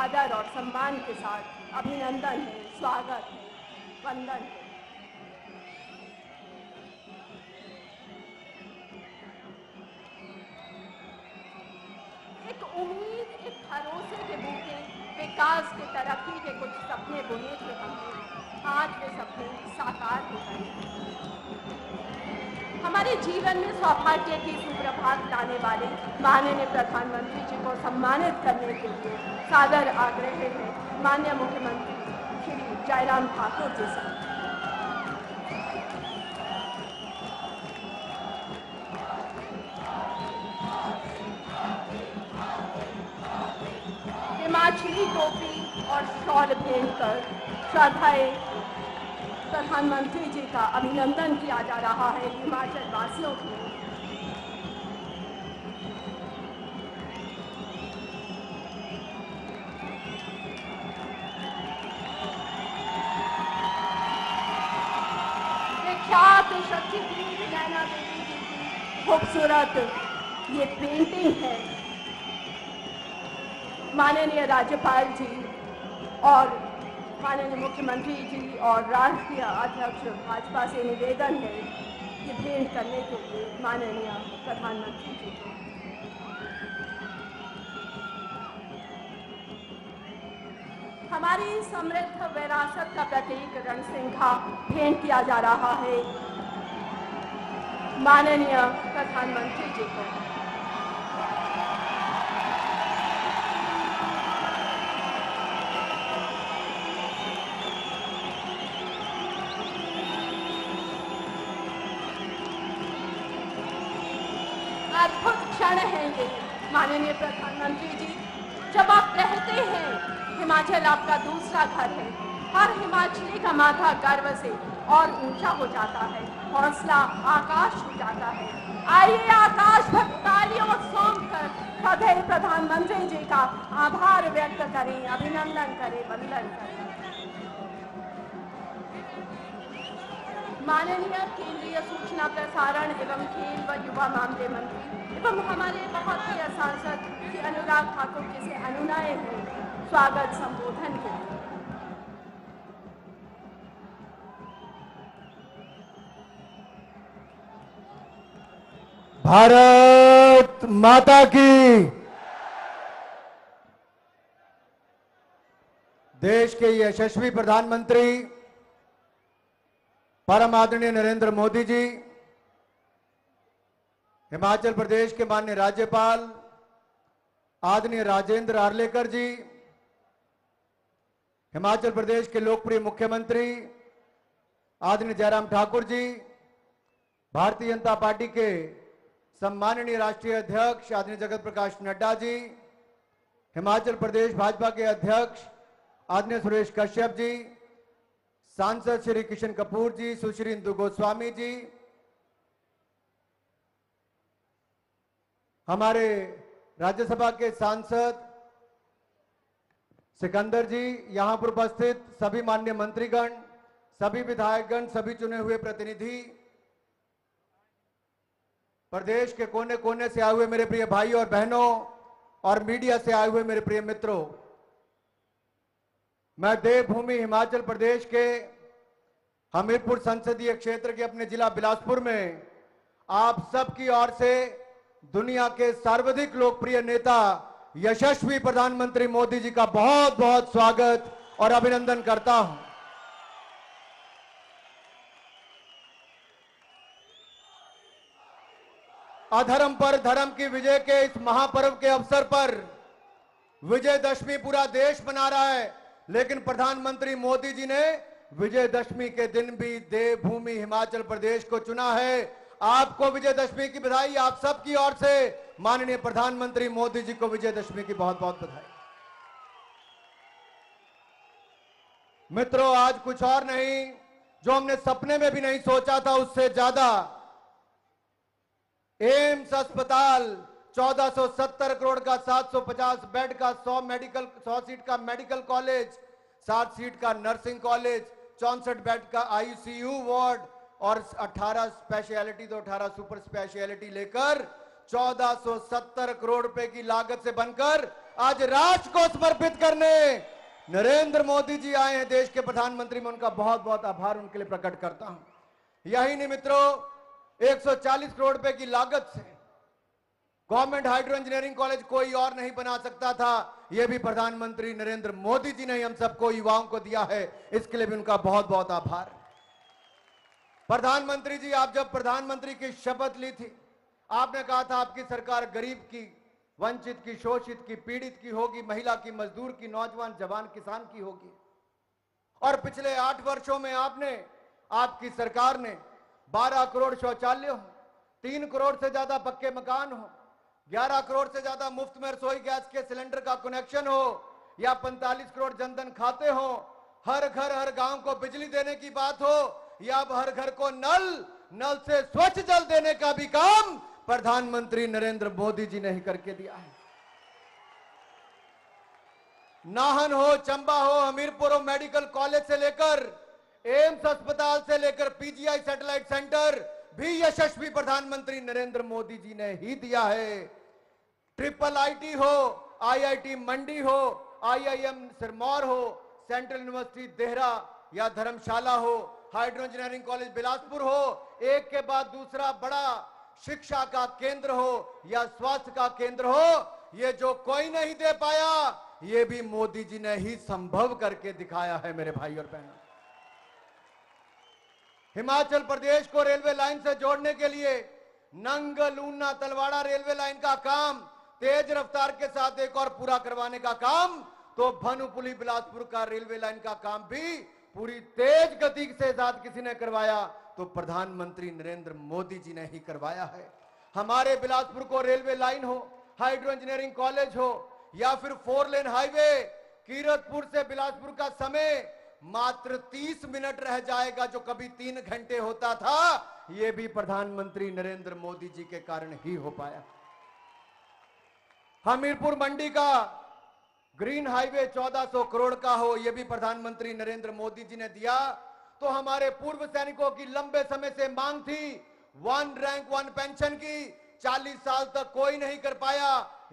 आदर और सम्मान के साथ अभिनंदन है, स्वागत है, वंदन है। एक उम्मीद, एक भरोसे के बूते, विकास के, तरक्की के कुछ सपने बुने थे हमने, आज वे सपने साकार हो गए। हमारे जीवन में सौभाग्य की सुप्रभात लाने वाले माननीय प्रधानमंत्री जी को सम्मानित करने के लिए सादर आग्रह है माननीय मुख्यमंत्री श्री जयराम ठाकुर जी से। हिमाचली टोपी और शॉल भेंट कर श्रद्धाएं प्रधानमंत्री जी का अभिनंदन किया जा रहा है हिमाचल वासियों की। विख्यात शक्तिपीठ नैना देवी जी की खूबसूरत ये पेंटिंग है। माननीय राज्यपाल जी और माननीय मुख्यमंत्री जी और राष्ट्रीय अध्यक्ष भाजपा से निवेदन है कि भेंट करने के लिए माननीय प्रधानमंत्री जी को। हमारी समृद्ध विरासत का प्रतीक रणसिंघा भेंट किया जा रहा है माननीय प्रधानमंत्री जी को। अद्भुत क्षण है ये माननीय प्रधानमंत्री जी, जब आप कहते हैं हिमाचल आपका दूसरा घर है। हर हिमाचली का माथा गर्व से और ऊंचा हो जाता है, हौसला आकाश छू जाता है। आइए आकाश भर तालियों सौंप कर श्रद्धेय प्रधानमंत्री जी का आभार व्यक्त करें, अभिनंदन करें, वंदन करें। माननीय केंद्रीय सूचना प्रसारण एवं खेल व युवा मामले मंत्री एवं हमारे बहुत प्रिय सांसद श्री अनुराग ठाकुर जी से अनुनय है स्वागत संबोधन के लिए। भारत माता की। देश के यशस्वी प्रधानमंत्री परम आदरणीय नरेंद्र मोदी जी, हिमाचल प्रदेश के माननीय राज्यपाल आदरणीय राजेंद्र आर्लेकर जी, हिमाचल प्रदेश के लोकप्रिय मुख्यमंत्री आदरणीय जयराम ठाकुर जी, भारतीय जनता पार्टी के सम्माननीय राष्ट्रीय अध्यक्ष आदरणीय जगत प्रकाश नड्डा जी, हिमाचल प्रदेश भाजपा के अध्यक्ष आदरणीय सुरेश कश्यप जी, सांसद श्री किशन कपूर जी, सुश्री इंदु गोस्वामी जी, हमारे राज्यसभा के सांसद सिकंदर जी, यहां पर उपस्थित सभी माननीय मंत्रीगण, सभी विधायकगण, सभी चुने हुए प्रतिनिधि, प्रदेश के कोने कोने से आए हुए मेरे प्रिय भाई और बहनों और मीडिया से आए हुए मेरे प्रिय मित्रों, मैं देवभूमि हिमाचल प्रदेश के हमीरपुर संसदीय क्षेत्र के अपने जिला बिलासपुर में आप सबकी ओर से दुनिया के सर्वाधिक लोकप्रिय नेता यशस्वी प्रधानमंत्री मोदी जी का बहुत बहुत स्वागत और अभिनंदन करता हूं। अधर्म पर धर्म की विजय के इस महापर्व के अवसर पर विजयदशमी पूरा देश मना रहा है, लेकिन प्रधानमंत्री मोदी जी ने विजयदशमी के दिन भी देवभूमि हिमाचल प्रदेश को चुना है। आपको विजयदशमी की बधाई, आप सबकी ओर से माननीय प्रधानमंत्री मोदी जी को विजयदशमी की बहुत बहुत बधाई। मित्रों, आज कुछ और नहीं, जो हमने सपने में भी नहीं सोचा था उससे ज्यादा एम्स अस्पताल 1470 करोड़ का 750 बेड का 100 सीट का मेडिकल कॉलेज, 60 सीट का नर्सिंग कॉलेज, 64 बेड का आईसीयू वार्ड और 18 स्पेशलिटी तो 18 सुपर स्पेशलिटी लेकर 1470 करोड़ रुपए की लागत से बनकर आज राष्ट्र को समर्पित करने नरेंद्र मोदी जी आए हैं देश के प्रधानमंत्री। मैं उनका बहुत बहुत आभार उनके लिए प्रकट करता हूं। यही नहीं मित्रों, 140 करोड़ रुपए की लागत से गवर्नमेंट हाइड्रो इंजीनियरिंग कॉलेज कोई और नहीं बना सकता था। यह भी प्रधानमंत्री नरेंद्र मोदी जी ने हम सबको युवाओं को दिया है, इसके लिए भी उनका बहुत बहुत आभार। प्रधानमंत्री जी, आप जब प्रधानमंत्री की शपथ ली थी, आपने कहा था आपकी सरकार गरीब की, वंचित की, शोषित की, पीड़ित की होगी, महिला की, मजदूर की, नौजवान, जवान, किसान की होगी। और पिछले 8 वर्षों में आपकी सरकार ने 12 करोड़ शौचालय हो, 3 करोड़ से ज्यादा पक्के मकान हो, 11 करोड़ से ज्यादा मुफ्त में रसोई गैस के सिलेंडर का कनेक्शन हो, या 45 करोड़ जनधन खाते हो, हर घर हर गांव को बिजली देने की बात हो, या अब हर घर को नल से स्वच्छ जल देने का भी काम प्रधानमंत्री नरेंद्र मोदी जी ने ही करके दिया है। नाहन हो, चंबा हो, हमीरपुर हो, मेडिकल कॉलेज से लेकर एम्स अस्पताल से लेकर पीजीआई सैटेलाइट सेंटर भी यशस्वी प्रधानमंत्री नरेंद्र मोदी जी ने ही दिया है। ट्रिपल आईटी हो, आईआईटी मंडी हो, आईआईएम सिरमौर हो, सेंट्रल यूनिवर्सिटी देहरा या धर्मशाला हो, हाइड्रो इंजीनियरिंग कॉलेज बिलासपुर हो, एक के बाद दूसरा बड़ा शिक्षा का केंद्र हो या स्वास्थ्य का केंद्र हो, ये जो कोई नहीं दे पाया, ये भी मोदी जी ने ही संभव करके दिखाया है। मेरे भाई और बहनों, हिमाचल प्रदेश को रेलवे लाइन से जोड़ने के लिए नंग लूना तलवाड़ा रेलवे लाइन का काम तेज रफ्तार के साथ एक और पूरा करवाने का काम, तो भानुपुली बिलासपुर का रेलवे लाइन का काम भी पूरी तेज गति के साथ किसी ने करवाया तो प्रधानमंत्री नरेंद्र मोदी जी ने ही करवाया है। हमारे बिलासपुर को रेलवे लाइन हो, हाइड्रो इंजीनियरिंग कॉलेज हो या फिर 4 लेन हाईवे, कीरतपुर से बिलासपुर का समय मात्र 30 मिनट रह जाएगा, जो कभी 3 घंटे होता था, यह भी प्रधानमंत्री नरेंद्र मोदी जी के कारण ही हो पाया। हमीरपुर मंडी का ग्रीन हाईवे 1400 करोड़ का हो, यह भी प्रधानमंत्री नरेंद्र मोदी जी ने दिया। तो हमारे पूर्व सैनिकों की लंबे समय से मांग थी 1 रैंक 1 पेंशन की, 40 साल तक कोई नहीं कर पाया,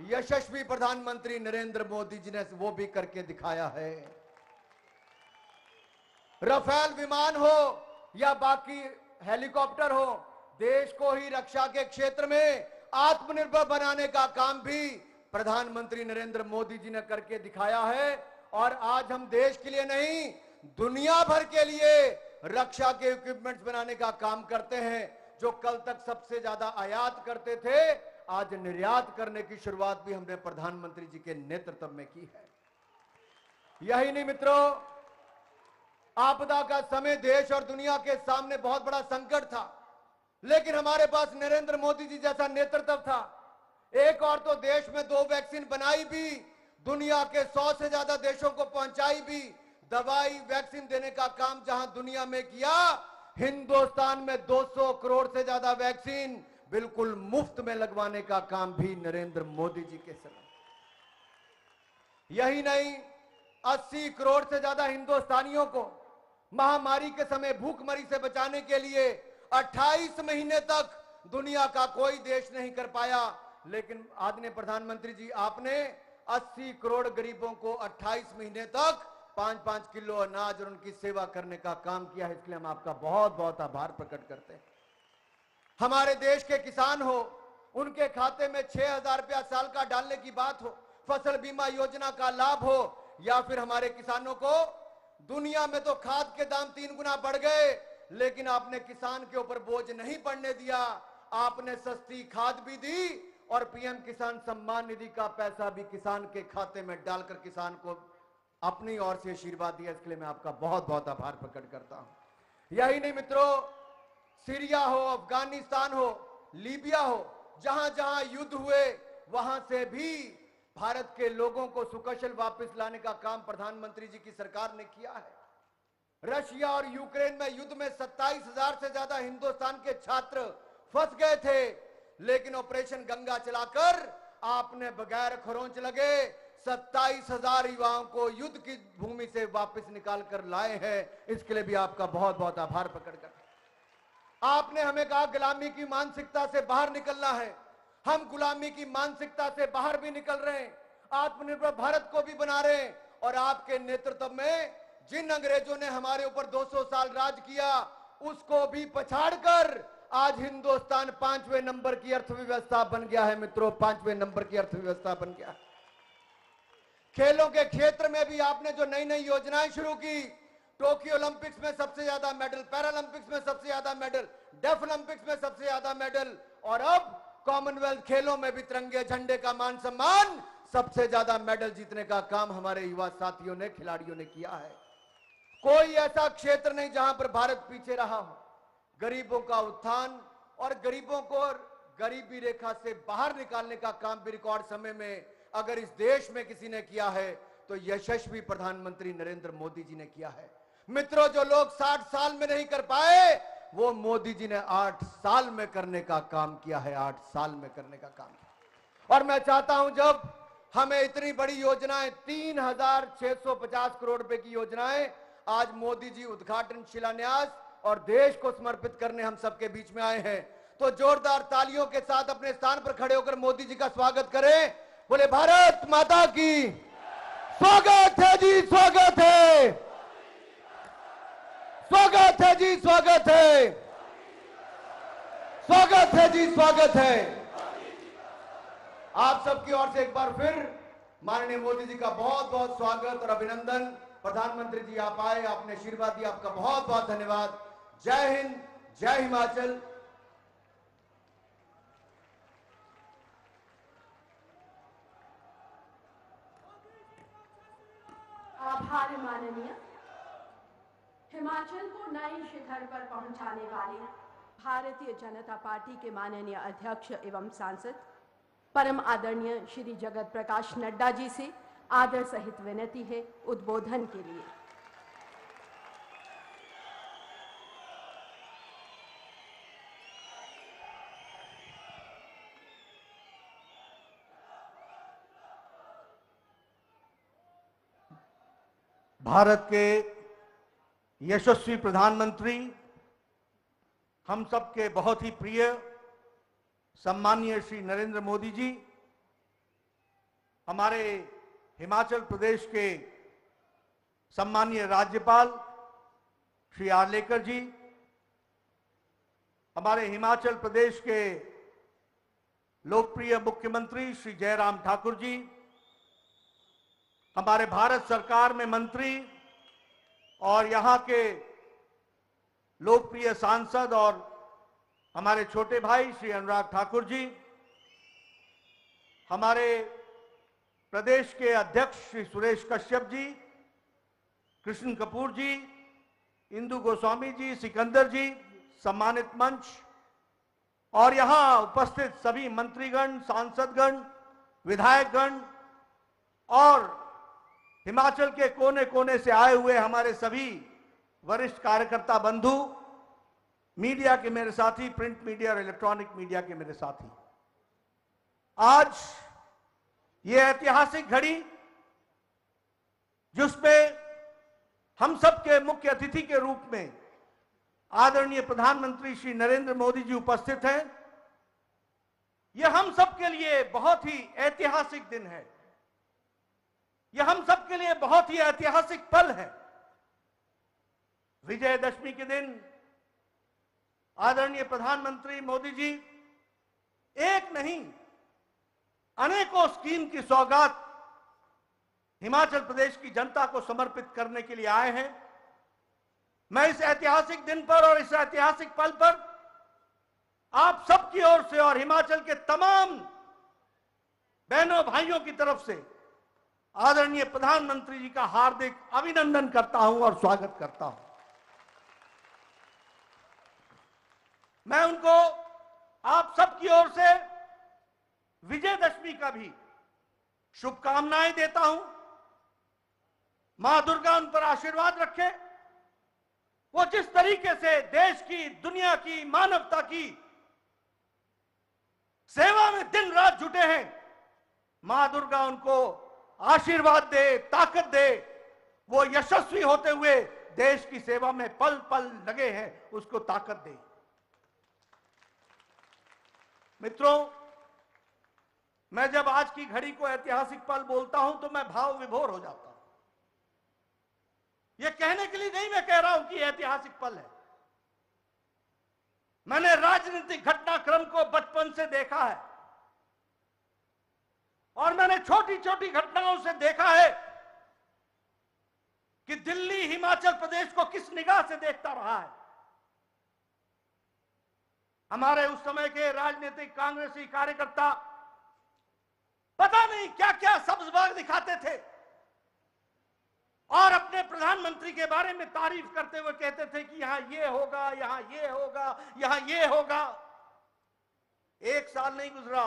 यशस्वी प्रधानमंत्री नरेंद्र मोदी जी ने वो भी करके दिखाया है। राफेल विमान हो या बाकी हेलीकॉप्टर हो, देश को ही रक्षा के क्षेत्र में आत्मनिर्भर बनाने का काम भी प्रधानमंत्री नरेंद्र मोदी जी ने करके दिखाया है। और आज हम देश के लिए नहीं, दुनिया भर के लिए रक्षा के इक्विपमेंट्स बनाने का काम करते हैं। जो कल तक सबसे ज्यादा आयात करते थे, आज निर्यात करने की शुरुआत भी हमने प्रधानमंत्री जी के नेतृत्व में की है। यही नहीं मित्रों, आपदा का समय देश और दुनिया के सामने बहुत बड़ा संकट था, लेकिन हमारे पास नरेंद्र मोदी जी जैसा नेतृत्व था। एक और तो देश में 2 वैक्सीन बनाई भी, दुनिया के 100 से ज्यादा देशों को पहुंचाई भी, दवाई वैक्सीन देने का काम जहां दुनिया में किया, हिंदुस्तान में 200 करोड़ से ज्यादा वैक्सीन बिल्कुल मुफ्त में लगवाने का काम भी नरेंद्र मोदी जी के समय। यही नहीं, 80 करोड़ से ज्यादा हिंदुस्तानियों को महामारी के समय भूखमरी से बचाने के लिए 28 महीने तक दुनिया का कोई देश नहीं कर पाया, लेकिन आदरणीय प्रधानमंत्री जी, आपने 80 करोड़ गरीबों को 28 महीने तक 5-5 किलो अनाज और उनकी सेवा करने का काम किया है। इसलिए हम आपका बहुत बहुत आभार प्रकट करते हैं। हमारे देश के किसान हो, उनके खाते में 6,000 रुपया साल का डालने की बात हो, फसल बीमा योजना का लाभ हो, या फिर हमारे किसानों को, दुनिया में तो खाद के दाम 3 गुना बढ़ गए, लेकिन आपने किसान के ऊपर बोझ नहीं पड़ने दिया। आपने सस्ती खाद भी दी और पीएम किसान सम्मान निधि का पैसा भी किसान के खाते में डालकर किसान को अपनी ओर से आशीर्वाद दिया। इसके लिए मैं आपका बहुत बहुत आभार प्रकट करता हूं। यही नहीं मित्रों, सीरिया हो, अफगानिस्तान हो, लीबिया हो, जहां जहां युद्ध हुए, वहां से भी भारत के लोगों को सुकुशल वापस लाने का काम प्रधानमंत्री जी की सरकार ने किया है। रशिया और यूक्रेन में युद्ध में 27,000 से ज्यादा हिंदुस्तान के छात्र फंस गए थे, लेकिन ऑपरेशन गंगा चलाकर आपने बगैर खरोंच लगे 27,000 युवाओं को युद्ध की भूमि से वापस निकाल कर लाए हैं। इसके लिए भी आपका बहुत बहुत आभार प्रकट कर। आपने हमें कहा गुलामी की मानसिकता से बाहर निकलना है, हम गुलामी की मानसिकता से बाहर भी निकल रहे हैं, आत्मनिर्भर भारत को भी बना रहे हैं। और आपके नेतृत्व में जिन अंग्रेजों ने हमारे ऊपर 200 साल राज किया, उसको भी पछाड़कर आज हिंदुस्तान 5वें नंबर की अर्थव्यवस्था बन गया है। मित्रों, 5वें नंबर की अर्थव्यवस्था बन गया। खेलों के क्षेत्र में भी आपने जो नई नई योजनाएं शुरू की, टोक्यो ओलंपिक्स में सबसे ज्यादा मेडल, पैरालंपिक्स में सबसे ज्यादा मेडल, डेफ ओलंपिक्स में सबसे ज्यादा मेडल, और अब कॉमनवेल्थ खेलों में भी तिरंगे झंडे का मान सम्मान, सबसे ज्यादा मेडल जीतने का काम हमारे युवा साथियों ने, खिलाड़ियों ने किया है। कोई ऐसा क्षेत्र नहीं जहां पर भारत पीछे रहा हो। गरीबों का उत्थान और गरीबों को गरीबी रेखा से बाहर निकालने का काम भी रिकॉर्ड समय में अगर इस देश में किसी ने किया है तो यशस्वी प्रधानमंत्री नरेंद्र मोदी जी ने किया है। मित्रों, जो लोग 60 साल में नहीं कर पाए, वो मोदी जी ने 8 साल में करने का काम किया है। 8 साल में करने का काम किया। और मैं चाहता हूं, जब हमें इतनी बड़ी योजनाएं, 3650 करोड़ रुपए की योजनाएं आज मोदी जी उद्घाटन, शिलान्यास और देश को समर्पित करने हम सबके बीच में आए हैं, तो जोरदार तालियों के साथ अपने स्थान पर खड़े होकर मोदी जी का स्वागत करें। बोले भारत माता की। स्वागत है जी, स्वागत है, स्वागत है जी, स्वागत है, स्वागत है जी, स्वागत है। आप सबकी ओर से एक बार फिर माननीय मोदी जी का बहुत बहुत स्वागत और अभिनंदन। प्रधानमंत्री जी, आप आए, आपने आशीर्वाद दिया, आपका बहुत बहुत धन्यवाद। जय हिंद, जय हिमाचल। आभार माननीय। हिमाचल को नए शिखर पर पहुंचाने वाले भारतीय जनता पार्टी के माननीय अध्यक्ष एवं सांसद परम आदरणीय श्री जगत प्रकाश नड्डा जी से आदर सहित विनती है उद्बोधन के लिए। भारत के यशस्वी प्रधानमंत्री, हम सबके बहुत ही प्रिय सम्माननीय श्री नरेंद्र मोदी जी, हमारे हिमाचल प्रदेश के सम्माननीय राज्यपाल श्री आर्लेकर जी, हमारे हिमाचल प्रदेश के लोकप्रिय मुख्यमंत्री श्री जयराम ठाकुर जी, हमारे भारत सरकार में मंत्री और यहाँ के लोकप्रिय सांसद और हमारे छोटे भाई श्री अनुराग ठाकुर जी, हमारे प्रदेश के अध्यक्ष श्री सुरेश कश्यप जी, कृष्ण कपूर जी, इंदु गोस्वामी जी, सिकंदर जी, सम्मानित मंच और यहाँ उपस्थित सभी मंत्रीगण, सांसदगण, विधायकगण और हिमाचल के कोने कोने से आए हुए हमारे सभी वरिष्ठ कार्यकर्ता बंधु, मीडिया के मेरे साथी, प्रिंट मीडिया और इलेक्ट्रॉनिक मीडिया के मेरे साथी, आज ये ऐतिहासिक घड़ी जिसमें हम सबके मुख्य अतिथि के रूप में आदरणीय प्रधानमंत्री श्री नरेंद्र मोदी जी उपस्थित हैं, यह हम सबके लिए बहुत ही ऐतिहासिक दिन है। यह हम सबके लिए बहुत ही ऐतिहासिक पल है। विजयदशमी के दिन आदरणीय प्रधानमंत्री मोदी जी एक नहीं अनेकों स्कीम की सौगात हिमाचल प्रदेश की जनता को समर्पित करने के लिए आए हैं। मैं इस ऐतिहासिक दिन पर और इस ऐतिहासिक पल पर आप सबकी ओर से और हिमाचल के तमाम बहनों भाइयों की तरफ से आदरणीय प्रधानमंत्री जी का हार्दिक अभिनंदन करता हूं और स्वागत करता हूं। मैं उनको आप सबकी ओर से विजयदशमी का भी शुभकामनाएं देता हूं। मां दुर्गा उन पर आशीर्वाद रखे। वो जिस तरीके से देश की, दुनिया की, मानवता की सेवा में दिन रात जुटे हैं, मां दुर्गा उनको आशीर्वाद दे, ताकत दे, वो यशस्वी होते हुए देश की सेवा में पल पल लगे हैं, उसको ताकत दे। मित्रों, मैं जब आज की घड़ी को ऐतिहासिक पल बोलता हूं तो मैं भाव विभोर हो जाता हूं। यह कहने के लिए नहीं मैं कह रहा हूं कि ऐतिहासिक पल है। मैंने राजनीतिक घटनाक्रम को बचपन से देखा है और मैंने छोटी छोटी घटनाओं से देखा है कि दिल्ली हिमाचल प्रदेश को किस निगाह से देखता रहा है। हमारे उस समय के राजनीतिक कांग्रेसी कार्यकर्ता पता नहीं क्या क्या सब्ज बाग दिखाते थे और अपने प्रधानमंत्री के बारे में तारीफ करते हुए कहते थे कि यहां ये होगा, यहां ये होगा, यहां ये होगा। 1 साल नहीं गुजरा,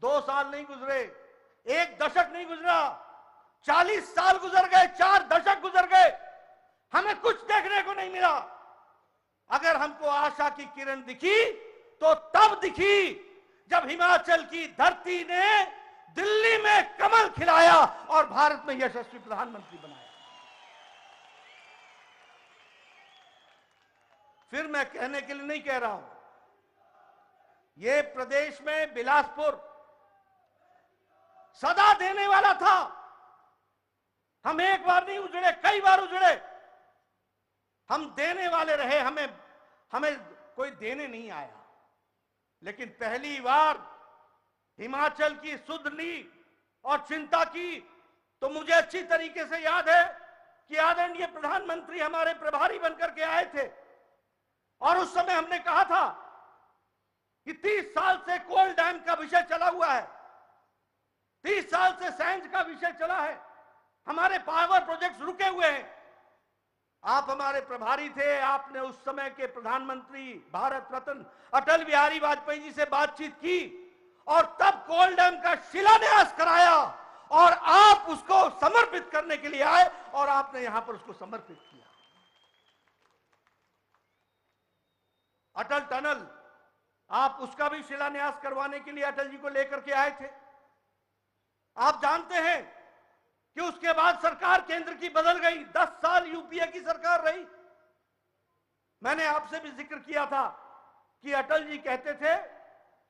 2 साल नहीं गुजरे, 1 दशक नहीं गुजरा, 40 साल गुजर गए, 4 दशक गुजर गए, हमें कुछ देखने को नहीं मिला। अगर हमको आशा की किरण दिखी तो तब दिखी जब हिमाचल की धरती ने दिल्ली में कमल खिलाया और भारत में यशस्वी प्रधानमंत्री बनाया। फिर मैं कहने के लिए नहीं कह रहा हूं, यह प्रदेश में बिलासपुर सदा देने वाला था। हम एक बार नहीं उजड़े, कई बार उजड़े। हम देने वाले रहे, हमें कोई देने नहीं आया। लेकिन पहली बार हिमाचल की सुध ली और चिंता की तो मुझे अच्छी तरीके से याद है कि आदरणीय प्रधानमंत्री हमारे प्रभारी बनकर के आए थे और उस समय हमने कहा था कि 30 साल से कोल डैम का विषय चला हुआ है, 30 साल से सैंज का विषय चला है, हमारे पावर प्रोजेक्ट्स रुके हुए हैं। आप हमारे प्रभारी थे, आपने उस समय के प्रधानमंत्री भारत रत्न अटल बिहारी वाजपेयी जी से बातचीत की और तब कोल डैम का शिलान्यास कराया और आप उसको समर्पित करने के लिए आए और आपने यहां पर उसको समर्पित किया। अटल टनल, आप उसका भी शिलान्यास करवाने के लिए अटल जी को लेकर के आए थे। आप जानते हैं कि उसके बाद सरकार केंद्र की बदल गई, 10 साल यूपीए की सरकार रही। मैंने आपसे भी जिक्र किया था कि अटल जी कहते थे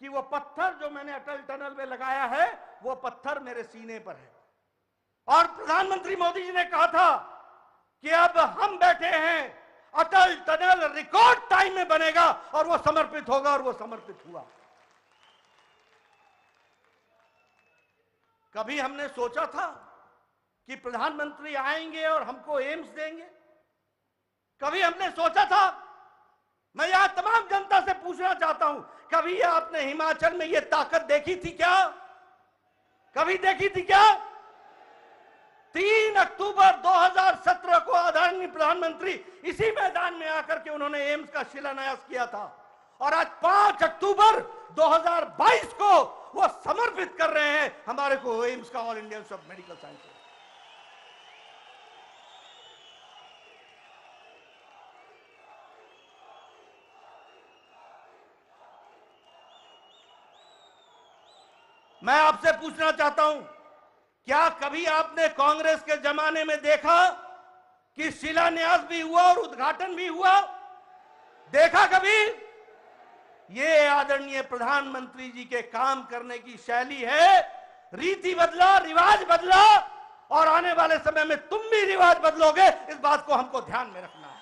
कि वो पत्थर जो मैंने अटल टनल में लगाया है वो पत्थर मेरे सीने पर है। और प्रधानमंत्री मोदी जी ने कहा था कि अब हम बैठे हैं, अटल टनल रिकॉर्ड टाइम में बनेगा और वो समर्पित होगा, और वो समर्पित हुआ। कभी हमने सोचा था कि प्रधानमंत्री आएंगे और हमको एम्स देंगे? कभी हमने सोचा था? मैं यहां तमाम जनता से पूछना चाहता हूं, कभी आपने हिमाचल में यह ताकत देखी थी क्या? कभी देखी थी क्या? 3 अक्टूबर 2017 को आदरणीय प्रधानमंत्री इसी मैदान में आकर के उन्होंने एम्स का शिलान्यास किया था और आज 5 अक्टूबर 2022 को वो समर्पित कर रहे हैं हमारे को एम्स का, all India institute of medical sciences. मैं आपसे पूछना चाहता हूं, क्या कभी आपने कांग्रेस के जमाने में देखा कि शिलान्यास भी हुआ और उद्घाटन भी हुआ? देखा कभी? ये आदरणीय प्रधानमंत्री जी के काम करने की शैली है। रीति बदला, रिवाज बदला और आने वाले समय में तुम भी रिवाज बदलोगे, इस बात को हमको ध्यान में रखना है।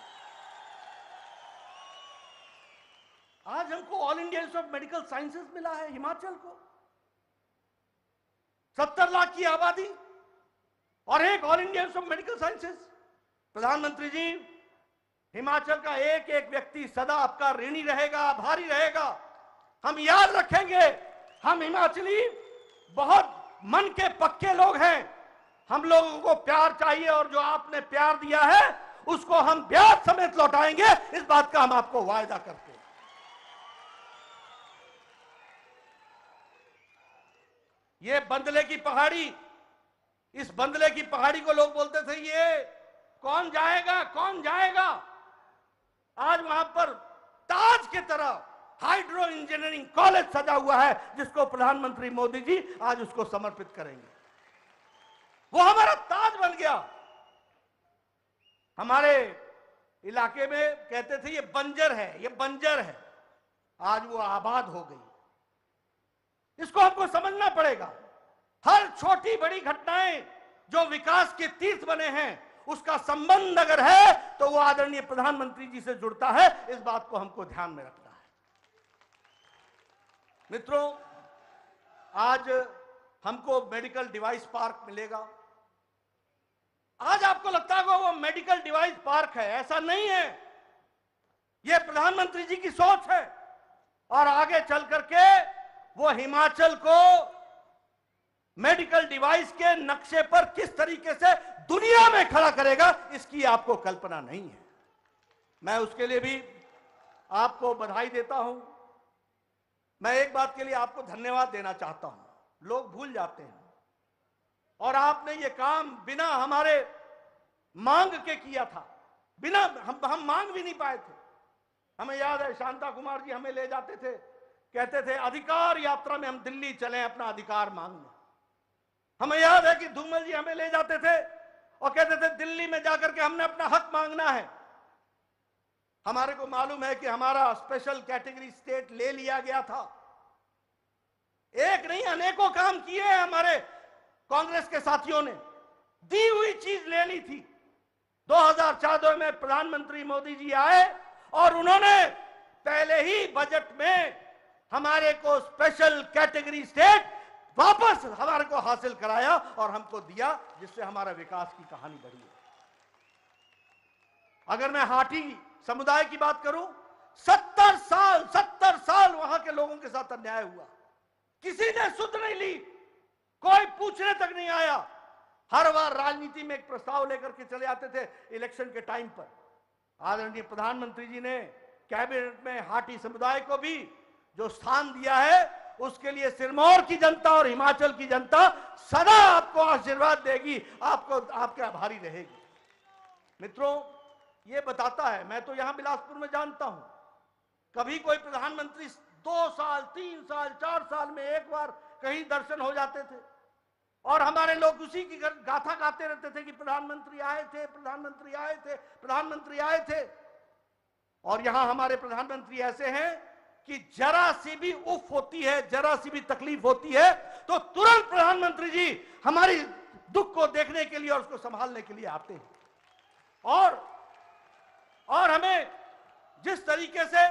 आज हमको all India institute of medical sciences मिला है हिमाचल को, 70 लाख की आबादी और एक all India institute of medical sciences. प्रधानमंत्री जी, हिमाचल का एक एक व्यक्ति सदा आपका ऋणी रहेगा, आभारी रहेगा। हम याद रखेंगे, हम हिमाचली बहुत मन के पक्के लोग हैं। हम लोगों को प्यार चाहिए और जो आपने प्यार दिया है उसको हम ब्याज समेत लौटाएंगे, इस बात का हम आपको वायदा करते हैं। ये बंदले की पहाड़ी, इस बंदले की पहाड़ी को लोग बोलते थे ये कौन जाएगा, कौन जाएगा। आज वहां पर ताज की तरह हाइड्रो इंजीनियरिंग कॉलेज सजा हुआ है, जिसको प्रधानमंत्री मोदी जी आज उसको समर्पित करेंगे। वो हमारा ताज बन गया। हमारे इलाके में कहते थे ये बंजर है, ये बंजर है, आज वो आबाद हो गई। इसको हमको समझना पड़ेगा। हर छोटी बड़ी घटनाएं जो विकास के तीर्थ बने हैं, उसका संबंध अगर है तो वो आदरणीय प्रधानमंत्री जी से जुड़ता है। इस बात को हमको ध्यान में रखना है। मित्रों, आज हमको मेडिकल डिवाइस पार्क मिलेगा। आज आपको लगता होगा वो मेडिकल डिवाइस पार्क है, ऐसा नहीं है। यह प्रधानमंत्री जी की सोच है और आगे चल करके वो हिमाचल को मेडिकल डिवाइस के नक्शे पर किस तरीके से दुनिया में खड़ा करेगा, इसकी आपको कल्पना नहीं है। मैं उसके लिए भी आपको बधाई देता हूं। मैं एक बात के लिए आपको धन्यवाद देना चाहता हूं। लोग भूल जाते हैं, और आपने ये काम बिना हमारे मांग के किया था। बिना हम मांग भी नहीं पाए थे। हमें याद है, शांता कुमार जी हमें ले जाते थे, कहते थे अधिकार यात्रा में हम दिल्ली चलें अपना अधिकार मांगने। हमें याद है कि धूमल जी हमें ले जाते थे और कहते थे दिल्ली में जाकर के हमने अपना हक मांगना है। हमारे को मालूम है कि हमारा स्पेशल कैटेगरी स्टेट ले लिया गया था। एक नहीं, अनेकों काम किए हैं हमारे कांग्रेस के साथियों ने। दी हुई चीज लेनी थी। 2014 में प्रधानमंत्री मोदी जी आए और उन्होंने पहले ही बजट में हमारे को स्पेशल कैटेगरी स्टेट वापस हमारे को हासिल कराया और हमको दिया, जिससे हमारा विकास की कहानी बढ़ी है। अगर मैं हाटी समुदाय की बात करूं, 70 साल वहां के लोगों के साथ अन्याय हुआ। किसी ने सुध नहीं ली, कोई पूछने तक नहीं आया। हर बार राजनीति में एक प्रस्ताव लेकर के चले आते थे इलेक्शन के टाइम पर। आदरणीय प्रधानमंत्री जी ने कैबिनेट में हाटी समुदाय को भी जो स्थान दिया है, उसके लिए सिरमौर की जनता और हिमाचल की जनता सदा आपको आशीर्वाद देगी, आपको आपके आभारी रहेगी। मित्रों, यह बताता है, मैं तो यहां बिलासपुर में जानता हूं, कभी कोई प्रधानमंत्री 2 साल 3 साल 4 साल में एक बार कहीं दर्शन हो जाते थे और हमारे लोग उसी की गाथा गाते रहते थे कि प्रधानमंत्री आए थे, प्रधानमंत्री आए थे, प्रधानमंत्री आए थे। और यहां हमारे प्रधानमंत्री ऐसे हैं कि जरा सी भी उफ होती है, जरा सी भी तकलीफ होती है तो तुरंत प्रधानमंत्री जी हमारी दुख को देखने के लिए और उसको संभालने के लिए आते हैं। और हमें जिस तरीके से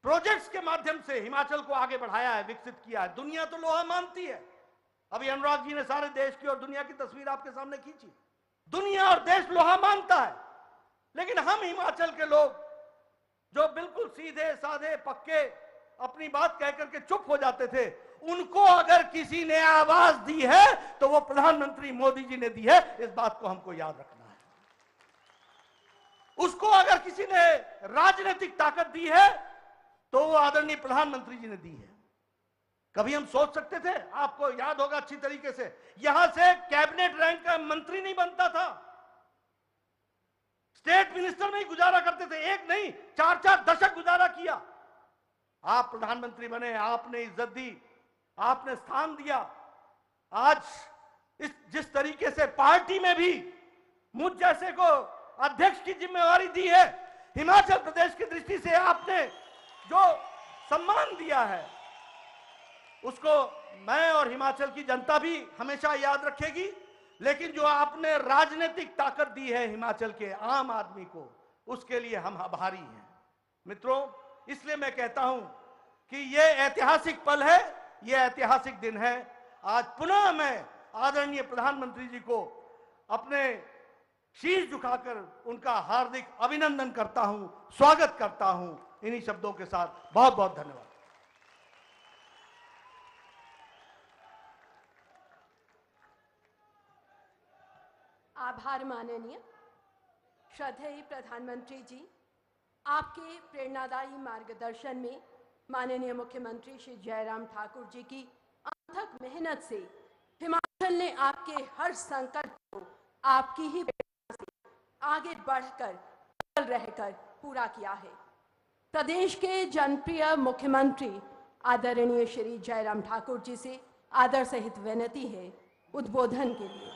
प्रोजेक्ट्स के माध्यम से हिमाचल को आगे बढ़ाया है, विकसित किया है, दुनिया तो लोहा मानती है। अभी अनुराग जी ने सारे देश की और दुनिया की तस्वीर आपके सामने खींची। दुनिया और देश लोहा मानता है, लेकिन हम हिमाचल के लोग जो बिल्कुल सीधे साधे पक्के अपनी बात कह करके चुप हो जाते थे, उनको अगर किसी ने आवाज दी है तो वो प्रधानमंत्री मोदी जी ने दी है। इस बात को हमको याद रखना है। उसको अगर किसी ने राजनीतिक ताकत दी है तो वो आदरणीय प्रधानमंत्री जी ने दी है। कभी हम सोच सकते थे? आपको याद होगा अच्छी तरीके से, यहां से कैबिनेट रैंक का मंत्री नहीं बनता था, स्टेट मिनिस्टर में ही गुजारा करते थे। एक नहीं, 4 दशक गुजारा किया। आप प्रधानमंत्री बने, आपने इज्जत दी, आपने स्थान दिया। आज जिस तरीके से पार्टी में भी मुझ जैसे को अध्यक्ष की जिम्मेवारी दी है, हिमाचल प्रदेश की दृष्टि से आपने जो सम्मान दिया है, उसको मैं और हिमाचल की जनता भी हमेशा याद रखेगी। लेकिन जो आपने राजनीतिक ताकत दी है हिमाचल के आम आदमी को, उसके लिए हम आभारी हैं। मित्रों, इसलिए मैं कहता हूं कि यह ऐतिहासिक पल है, यह ऐतिहासिक दिन है। आज पुनः मैं आदरणीय प्रधानमंत्री जी को अपने शीश झुकाकर उनका हार्दिक अभिनंदन करता हूं, स्वागत करता हूं। इन्हीं शब्दों के साथ बहुत बहुत धन्यवाद। आभार माननीय श्रद्धेय प्रधानमंत्री जी। आपके प्रेरणादायी मार्गदर्शन में माननीय मुख्यमंत्री श्री जयराम ठाकुर जी की अथक मेहनत से हिमाचल ने आपके हर संकल्प को आपकी ही प्रेरणा से आगे बढ़कर चल रहकर पूरा किया है। प्रदेश के जनप्रिय मुख्यमंत्री आदरणीय श्री जयराम ठाकुर जी से आदर सहित विनती है उद्बोधन के लिए।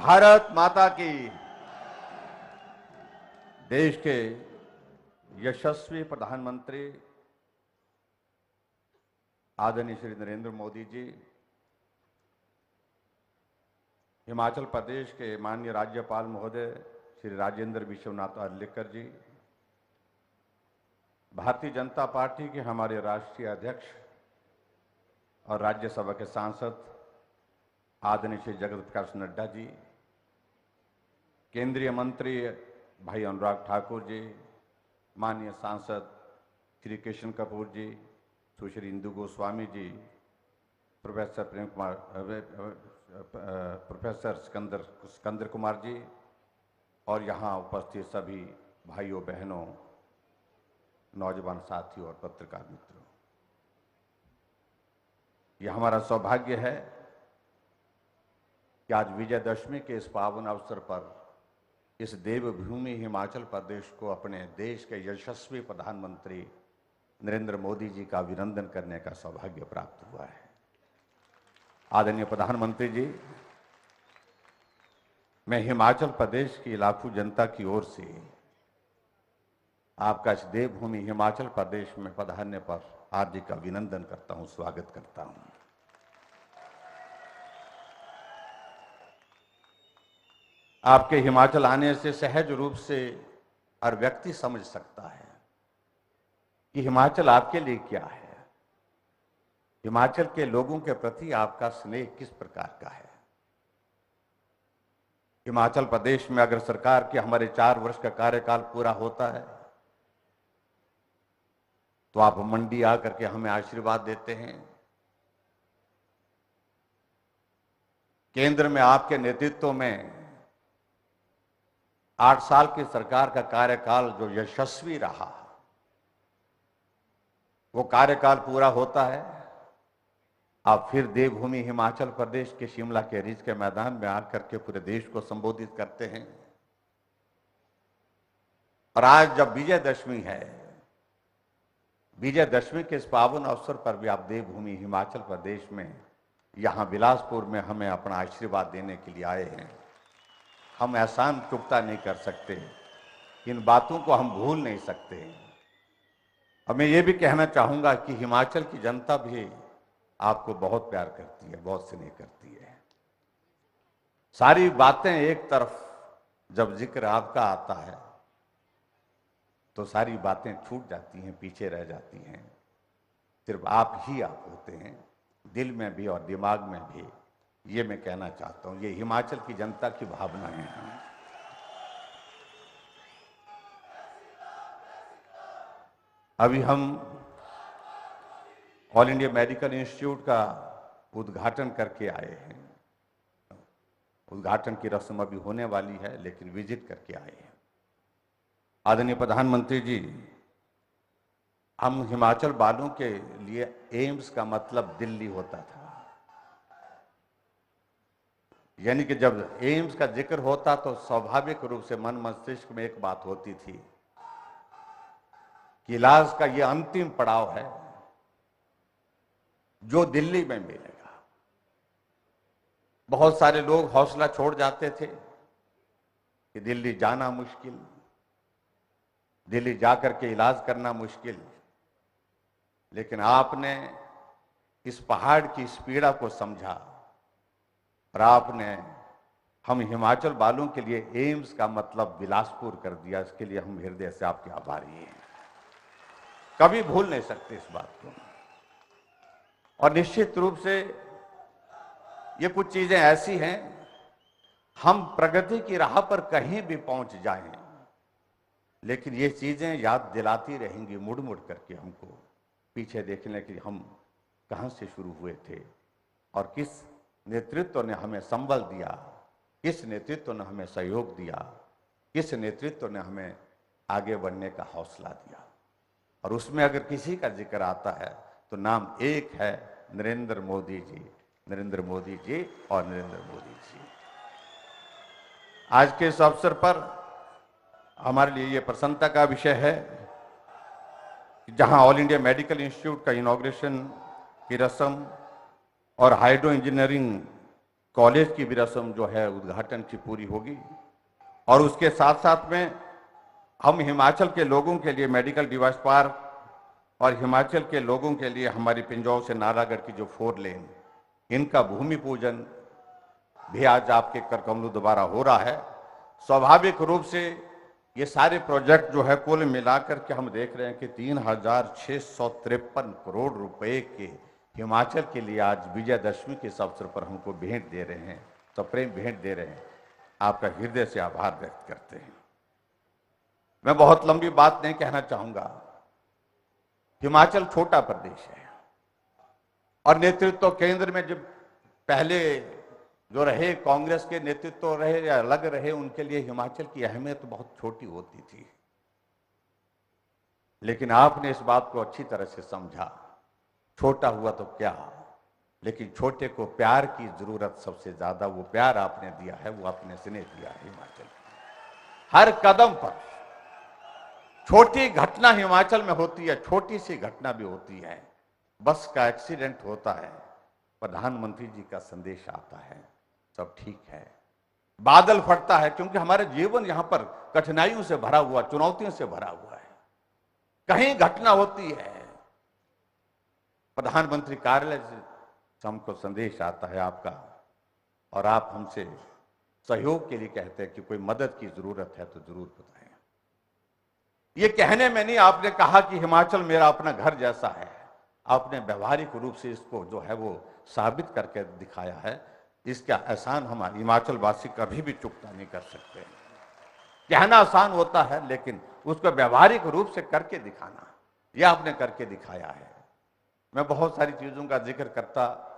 भारत माता की। देश के यशस्वी प्रधानमंत्री आदरणीय श्री नरेंद्र मोदी जी, हिमाचल प्रदेश के माननीय राज्यपाल महोदय श्री राजेंद्र विश्वनाथ अर्लेकर जी, भारतीय जनता पार्टी के हमारे राष्ट्रीय अध्यक्ष और राज्यसभा के सांसद आदरणीय श्री जगत प्रकाश नड्डा जी, केंद्रीय मंत्री भाई अनुराग ठाकुर जी, माननीय सांसद श्री कृष्ण कपूर जी, सुश्री इंदु गोस्वामी जी, प्रोफेसर प्रेम कुमार, प्रोफेसर सिकंदर कुमार जी और यहाँ उपस्थित सभी भाइयों बहनों, नौजवान साथियों और पत्रकार मित्रों, यह हमारा सौभाग्य है कि आज विजयदशमी के इस पावन अवसर पर इस देवभूमि हिमाचल प्रदेश को अपने देश के यशस्वी प्रधानमंत्री नरेंद्र मोदी जी का अभिनंदन करने का सौभाग्य प्राप्त हुआ है। आदरणीय प्रधानमंत्री जी, मैं हिमाचल प्रदेश की लाखों जनता की ओर से आपका इस देवभूमि हिमाचल प्रदेश में पधारने पर हार्दिक अभिनंदन करता हूं, स्वागत करता हूं। आपके हिमाचल आने से सहज रूप से हर व्यक्ति समझ सकता है कि हिमाचल आपके लिए क्या है, हिमाचल के लोगों के प्रति आपका स्नेह किस प्रकार का है। हिमाचल प्रदेश में अगर सरकार के हमारे 4 वर्ष का कार्यकाल पूरा होता है तो आप मंडी आकर के हमें आशीर्वाद देते हैं। केंद्र में आपके नेतृत्व में 8 साल की सरकार का कार्यकाल जो यशस्वी रहा, वो कार्यकाल पूरा होता है, आप फिर देवभूमि हिमाचल प्रदेश के शिमला के रिज के मैदान में आकर के पूरे देश को संबोधित करते हैं। और आज जब विजयदशमी है, विजयदशमी के इस पावन अवसर पर भी आप देवभूमि हिमाचल प्रदेश में यहां बिलासपुर में हमें अपना आशीर्वाद देने के लिए आए हैं। हम एहसान चुकता नहीं कर सकते, इन बातों को हम भूल नहीं सकते। और मैं ये भी कहना चाहूंगा कि हिमाचल की जनता भी आपको बहुत प्यार करती है, बहुत स्नेह करती है। सारी बातें एक तरफ जब जिक्र आपका आता है तो सारी बातें छूट जाती हैं, पीछे रह जाती हैं। सिर्फ आप ही आप होते हैं, दिल में भी और दिमाग में भी। ये मैं कहना चाहता हूं, ये हिमाचल की जनता की भावनाएं हैं। अभी हम ऑल इंडिया मेडिकल इंस्टीट्यूट का उद्घाटन करके आए हैं। उद्घाटन की रस्म अभी होने वाली है, लेकिन विजिट करके आए हैं। आदरणीय प्रधानमंत्री जी, हम हिमाचल वालों के लिए एम्स का मतलब दिल्ली होता था। यानी कि जब एम्स का जिक्र होता तो स्वाभाविक रूप से मन मस्तिष्क में एक बात होती थी कि इलाज का ये अंतिम पड़ाव है जो दिल्ली में मिलेगा। बहुत सारे लोग हौसला छोड़ जाते थे कि दिल्ली जाना मुश्किल, दिल्ली जाकर के इलाज करना मुश्किल। लेकिन आपने इस पहाड़ की इस पीड़ा को समझा और आपने हम हिमाचल वालों के लिए एम्स का मतलब बिलासपुर कर दिया। इसके लिए हम हृदय से आपके आभारी हैं, कभी भूल नहीं सकते इस बात को। और निश्चित रूप से ये कुछ चीजें ऐसी हैं, हम प्रगति की राह पर कहीं भी पहुंच जाएं, लेकिन ये चीजें याद दिलाती रहेंगी मुड़ मुड़ करके हमको, पीछे देखने की हम कहां से शुरू हुए थे और किस नेतृत्व ने हमें संबल दिया, किस नेतृत्व ने हमें सहयोग दिया, किस नेतृत्व ने हमें आगे बढ़ने का हौसला दिया। और उसमें अगर किसी का जिक्र आता है तो नाम एक है, नरेंद्र मोदी जी, नरेंद्र मोदी जी और नरेंद्र मोदी जी। आज के इस अवसर पर हमारे लिए ये प्रसन्नता का विषय है कि जहां ऑल इंडिया मेडिकल इंस्टीट्यूट का इनॉग्रेशन की रस्म और हाइड्रो इंजीनियरिंग कॉलेज की भी रस्म जो है उद्घाटन की पूरी होगी। और उसके साथ साथ में हम हिमाचल के लोगों के लिए मेडिकल डिवाइस पार्क और हिमाचल के लोगों के लिए हमारी पिंजौर से नालागढ़ की जो 4 लेन, इनका भूमि पूजन भी आज आपके करकमलू द्वारा हो रहा है। स्वाभाविक रूप से ये सारे प्रोजेक्ट जो है कुल मिलाकर के हम देख रहे हैं कि 3,653 करोड़ रुपए के हिमाचल के लिए आज विजयदशमी के इस अवसर पर हमको भेंट दे रहे हैं, सप्रेम भेंट दे रहे हैं। आपका हृदय से आभार व्यक्त करते हैं। मैं बहुत लंबी बात नहीं कहना चाहूंगा। हिमाचल छोटा प्रदेश है और नेतृत्व केंद्र में जब पहले जो रहे कांग्रेस के नेतृत्व रहे या अलग रहे, उनके लिए हिमाचल की अहमियत बहुत छोटी होती थी। लेकिन आपने इस बात को अच्छी तरह से समझा। छोटा हुआ तो क्या, लेकिन छोटे को प्यार की जरूरत सबसे ज्यादा, वो प्यार आपने दिया है, वो आपने स्नेह दिया है हिमाचल। हर कदम पर छोटी घटना हिमाचल में होती है, छोटी सी घटना भी होती है। बस का एक्सीडेंट होता है, प्रधानमंत्री जी का संदेश आता है, सब ठीक है। बादल फटता है, क्योंकि हमारा जीवन यहां पर कठिनाइयों से भरा हुआ, चुनौतियों से भरा हुआ है। कहीं घटना होती है, प्रधानमंत्री कार्यालय से हमको संदेश आता है आपका, और आप हमसे सहयोग के लिए कहते हैं कि कोई मदद की जरूरत है तो जरूर बताएं। ये कहने में नहीं, आपने कहा कि हिमाचल मेरा अपना घर जैसा है। आपने व्यवहारिक रूप से इसको जो है वो साबित करके दिखाया है। इसका एहसान हम हिमाचल वासी कभी भी चुकता नहीं कर सकते। कहना आसान होता है, लेकिन उसको व्यवहारिक रूप से करके दिखाना, यह आपने करके दिखाया है। मैं बहुत सारी चीजों का जिक्र करता,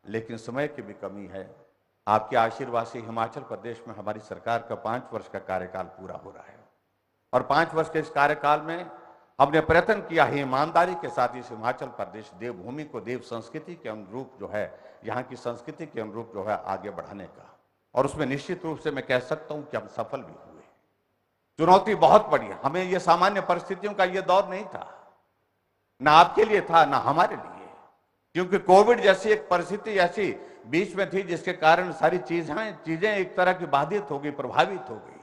लेकिन समय की भी कमी है। आपके आशीर्वाद से हिमाचल प्रदेश में हमारी सरकार का 5 वर्ष का कार्यकाल पूरा हो रहा है, और 5 वर्ष के इस कार्यकाल में हमने प्रयत्न किया है ईमानदारी के साथ इस हिमाचल प्रदेश देवभूमि को देव संस्कृति के अनुरूप जो है, यहाँ की संस्कृति के अनुरूप जो है आगे बढ़ाने का। और उसमें निश्चित रूप से मैं कह सकता हूँ कि हम सफल भी हुए। चुनौती बहुत बड़ी है, हमें ये सामान्य परिस्थितियों का ये दौर नहीं था, ना आपके लिए था ना हमारे लिए, क्योंकि कोविड जैसी एक परिस्थिति ऐसी बीच में थी जिसके कारण सारी चीजें एक तरह की बाधित हो गई, प्रभावित हो गई।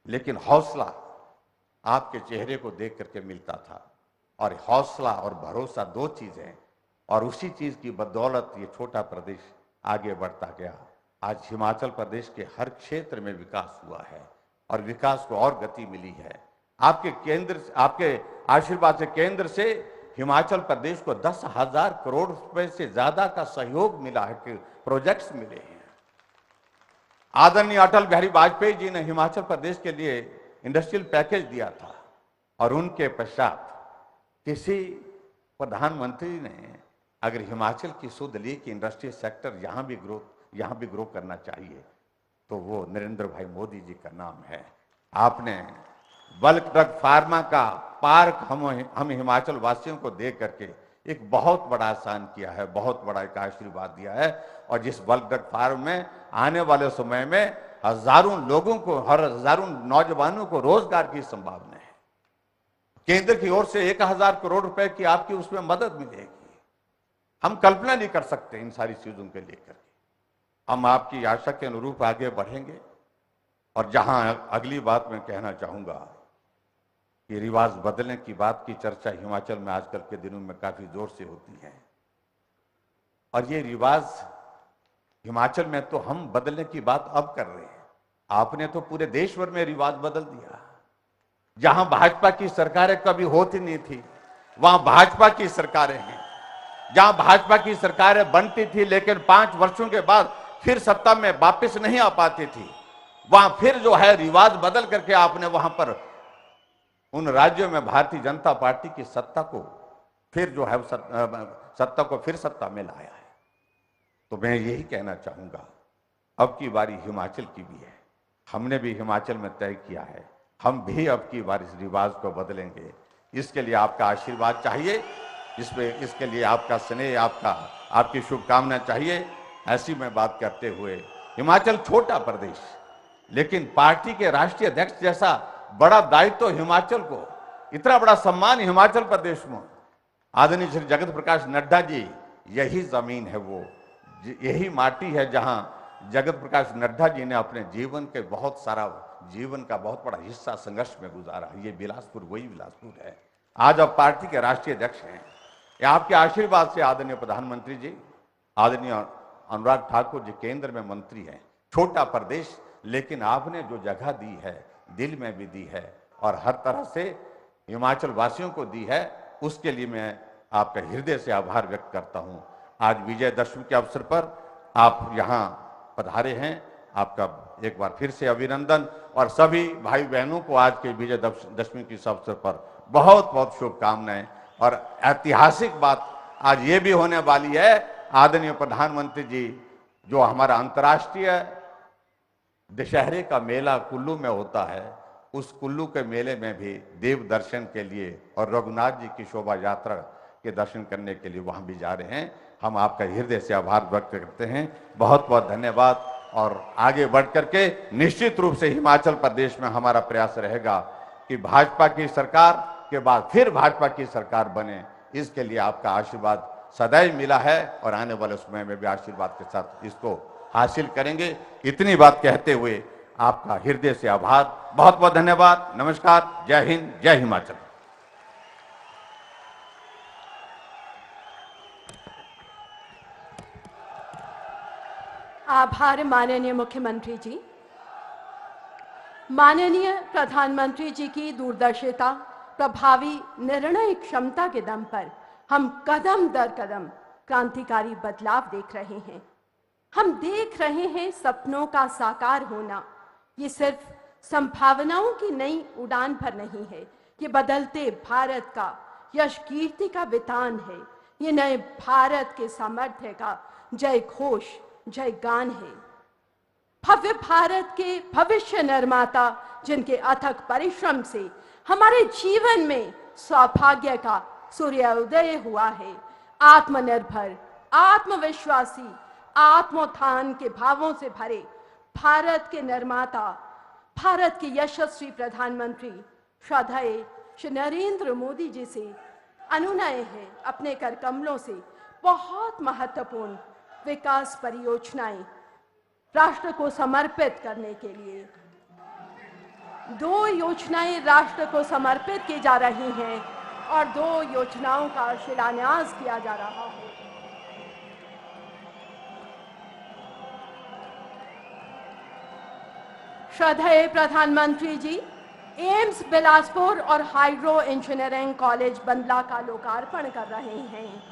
लेकिन हौसला आपके चेहरे को देख करके मिलता था, और हौसला और भरोसा 2 चीजें, और उसी चीज की बदौलत ये छोटा प्रदेश आगे बढ़ता गया। आज हिमाचल प्रदेश के हर क्षेत्र में विकास हुआ है, और विकास को और गति मिली है। आपके आशीर्वाद से केंद्र से हिमाचल प्रदेश को 10,000 करोड़ रुपए से ज्यादा का सहयोग मिला है, कि प्रोजेक्ट्स मिले हैं। आदरणीय अटल बिहारी वाजपेयी जी ने हिमाचल प्रदेश के लिए इंडस्ट्रियल पैकेज दिया था, और उनके पश्चात किसी प्रधानमंत्री ने अगर हिमाचल की सुध ली कि इंडस्ट्रियल सेक्टर यहाँ भी ग्रो करना चाहिए, तो वो नरेंद्र भाई मोदी जी का नाम है। आपने बल्क ड्रग फार्मा का पार्क हम हिमाचल वासियों को दे करके एक बहुत बड़ा आसान किया है, बहुत बड़ा एक आशीर्वाद दिया है। और जिस बल्क ड्रग फार्म में आने वाले समय में हजारों लोगों को, हजारों नौजवानों को रोजगार की संभावना है। केंद्र की ओर से 1,000 करोड़ रुपए की आपकी उसमें मदद मिलेगी। हम कल्पना नहीं कर सकते इन सारी चीजों के लेकर। हम आपकी आशा के अनुरूप आगे बढ़ेंगे। और जहां अगली बात मैं कहना चाहूंगा कि रिवाज बदलने की बात की चर्चा हिमाचल में आजकल के दिनों में काफी जोर से होती है, और ये रिवाज हिमाचल में तो हम बदलने की बात अब कर रहे हैं। आपने तो पूरे देश भर में रिवाज बदल दिया। जहां भाजपा की सरकारें कभी होती नहीं थी, वहां भाजपा की सरकारें हैं। जहां भाजपा की सरकारें बनती थी लेकिन 5 वर्षों के बाद फिर सत्ता में वापस नहीं आ पाती थी, वहां फिर जो है रिवाज बदल करके आपने वहां पर उन राज्यों में भारतीय जनता पार्टी की सत्ता को फिर जो है सत्ता में लाया है। तो मैं यही कहना चाहूंगा, अब की बारी हिमाचल की भी है। हमने भी हिमाचल में तय किया है, हम भी अब की बार इस रिवाज को बदलेंगे। इसके लिए आपका आशीर्वाद चाहिए, इसके लिए आपका स्नेह, आपकी शुभकामना चाहिए। ऐसी में बात करते हुए, हिमाचल छोटा प्रदेश, लेकिन पार्टी के राष्ट्रीय अध्यक्ष जैसा बड़ा दायित्व तो हिमाचल को, इतना बड़ा सम्मान हिमाचल प्रदेश में, आदरणीय श्री जगत प्रकाश नड्डा जी, यही जमीन है, वो यही माटी है जहां जगत प्रकाश नड्डा जी ने अपने जीवन का बहुत बड़ा हिस्सा संघर्ष में गुजारा। ये बिलासपुर वही बिलासपुर है। आज आप पार्टी के राष्ट्रीय अध्यक्ष हैं। ये आपके आशीर्वाद से आदरणीय प्रधानमंत्री जी, आदरणीय अनुराग ठाकुर जी केंद्र में मंत्री हैं। छोटा प्रदेश, लेकिन आपने जो जगह दी है दिल में भी दी है और हर तरह से हिमाचल वासियों को दी है, उसके लिए मैं आपका हृदय से आभार व्यक्त करता हूं। आज विजयदशमी के अवसर पर आप यहाँ पधारे हैं, आपका एक बार फिर से अभिनंदन और सभी भाई बहनों को आज के विजयदशमी के इस अवसर पर बहुत बहुत शुभकामनाएं। और ऐतिहासिक बात आज ये भी होने वाली है, आदरणीय प्रधानमंत्री जी, जो हमारा अंतर्राष्ट्रीय दशहरे का मेला कुल्लू में होता है, उस कुल्लू के मेले में भी देव दर्शन के लिए और रघुनाथ जी की शोभा यात्रा के दर्शन करने के लिए वहां भी जा रहे हैं। हम आपका हृदय से आभार व्यक्त करते हैं। बहुत बहुत धन्यवाद। और आगे बढ़ करके निश्चित रूप से हिमाचल प्रदेश में हमारा प्रयास रहेगा कि भाजपा की सरकार के बाद फिर भाजपा की सरकार बने। इसके लिए आपका आशीर्वाद सदैव मिला है और आने वाले समय में भी आशीर्वाद के साथ इसको हासिल करेंगे। इतनी बात कहते हुए आपका हृदय से आभार, बहुत बहुत धन्यवाद। नमस्कार, जय हिंद, जय हिमाचल। आभार माननीय मुख्यमंत्री जी। माननीय प्रधानमंत्री जी की दूरदर्शिता, प्रभावी निर्णय क्षमता के दम पर हम कदम दर कदम क्रांतिकारी बदलाव देख रहे हैं। हम देख रहे हैं सपनों का साकार होना। ये सिर्फ संभावनाओं की नई उड़ान पर नहीं है, ये बदलते भारत का यश कीर्ति का वितान है। ये नए भारत के सामर्थ्य का जय घोष, जय गान है। भव्य भारत के भविष्य निर्माता, जिनके अथक परिश्रम से हमारे जीवन में सौभाग्य का सूर्योदय हुआ है। आत्मनिर्भर, आत्मविश्वासी, आत्मोत्थान के भावों से भरे भारत के निर्माता, भारत के यशस्वी प्रधानमंत्री श्रद्धेय श्री नरेंद्र मोदी जी से अनुनय है अपने कर कमलों से बहुत महत्वपूर्ण विकास परियोजनाएं राष्ट्र को समर्पित करने के लिए। 2 योजनाएं राष्ट्र को समर्पित की जा रही हैं और 2 योजनाओं का शिलान्यास किया जा रहा है। श्रद्धेय प्रधानमंत्री जी एम्स बिलासपुर और हाइड्रो इंजीनियरिंग कॉलेज बंदला का लोकार्पण कर रहे हैं।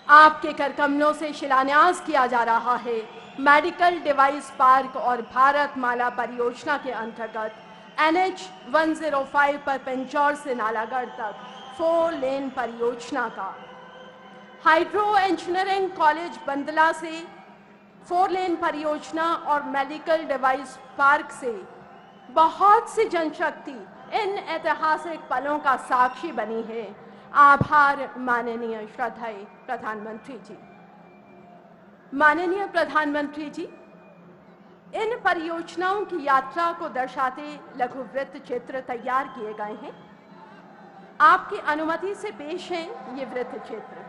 आपके कर कमलों से शिलान्यास किया जा रहा है मेडिकल डिवाइस पार्क और भारत माला परियोजना के अंतर्गत NH 105 पर पिंजौर से नालागढ़ तक 4 लेन परियोजना का। हाइड्रो इंजीनियरिंग कॉलेज बंदला से 4 लेन परियोजना और मेडिकल डिवाइस पार्क से बहुत सी जनशक्ति इन ऐतिहासिक पलों का साक्षी बनी है। आभार माननीय श्रद्धेय प्रधानमंत्री जी। माननीय प्रधानमंत्री जी, इन परियोजनाओं की यात्रा को दर्शाते लघु वृत्त चित्र तैयार किए गए हैं। आपकी अनुमति से पेश हैं ये वृत्त चित्र।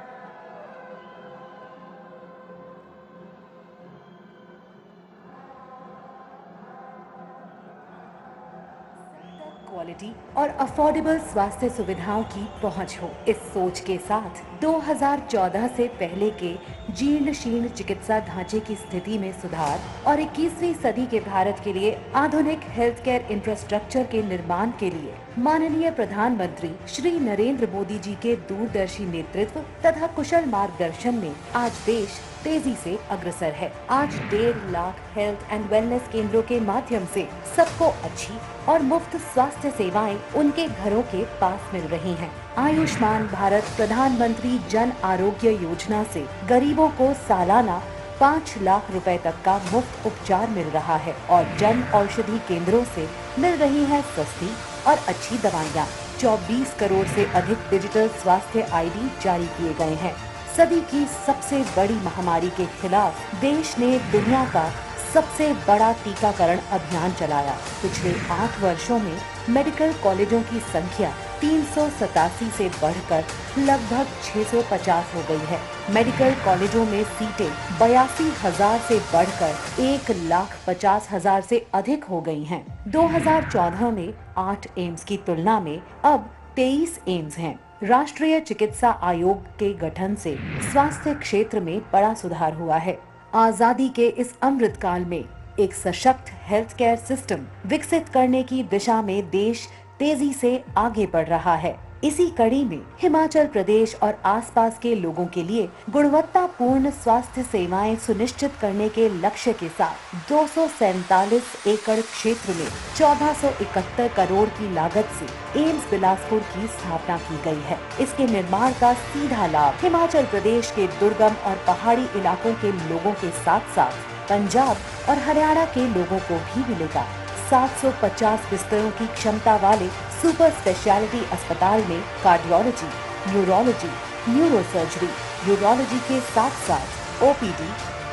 क्वालिटी और अफोर्डेबल स्वास्थ्य सुविधाओं की पहुंच हो, इस सोच के साथ 2014 से पहले के जीर्ण शीर्ण चिकित्सा ढांचे की स्थिति में सुधार और 21वीं सदी के भारत के लिए आधुनिक हेल्थ केयर इंफ्रास्ट्रक्चर के निर्माण के लिए माननीय प्रधानमंत्री श्री नरेंद्र मोदी जी के दूरदर्शी नेतृत्व तथा कुशल मार्गदर्शन में आज देश तेजी से अग्रसर है। आज 1.5 लाख हेल्थ एंड वेलनेस केंद्रों के माध्यम से सबको अच्छी और मुफ्त स्वास्थ्य सेवाएं उनके घरों के पास मिल रही हैं। आयुष्मान भारत प्रधानमंत्री जन आरोग्य योजना से गरीबों को सालाना 5 लाख रुपए तक का मुफ्त उपचार मिल रहा है और जन औषधि केंद्रों से मिल रही है सस्ती और अच्छी दवाइयाँ। 24 करोड़ से अधिक डिजिटल स्वास्थ्य ID जारी किए गए हैं। सदी की सबसे बड़ी महामारी के खिलाफ देश ने दुनिया का सबसे बड़ा टीकाकरण अभियान चलाया। पिछले 8 वर्षों में मेडिकल कॉलेजों की संख्या 387 से बढ़कर लगभग 650 हो गई है। मेडिकल कॉलेजों में सीटें 82,000 से बढ़कर 1,50,000 से अधिक हो गई हैं। 2014 में 8 एम्स की तुलना में अब 23 एम्स हैं। राष्ट्रीय चिकित्सा आयोग के गठन से स्वास्थ्य क्षेत्र में बड़ा सुधार हुआ है। आजादी के इस अमृत काल में एक सशक्त हेल्थ केयर सिस्टम विकसित करने की दिशा में देश तेजी से आगे बढ़ रहा है। इसी कड़ी में हिमाचल प्रदेश और आसपास के लोगों के लिए गुणवत्तापूर्ण स्वास्थ्य सेवाएं सुनिश्चित करने के लक्ष्य के साथ 247 एकड़ क्षेत्र में 1471 करोड़ की लागत से एम्स बिलासपुर की स्थापना की गई है। इसके निर्माण का सीधा लाभ हिमाचल प्रदेश के दुर्गम और पहाड़ी इलाकों के लोगों के साथ साथ पंजाब और हरियाणा के लोगों को भी मिलेगा। 750 बिस्तरों की क्षमता वाले सुपर स्पेशलिटी अस्पताल में कार्डियोलॉजी, न्यूरोलॉजी, न्यूरोसर्जरी, यूरोलॉजी के साथ साथ ओपीडी,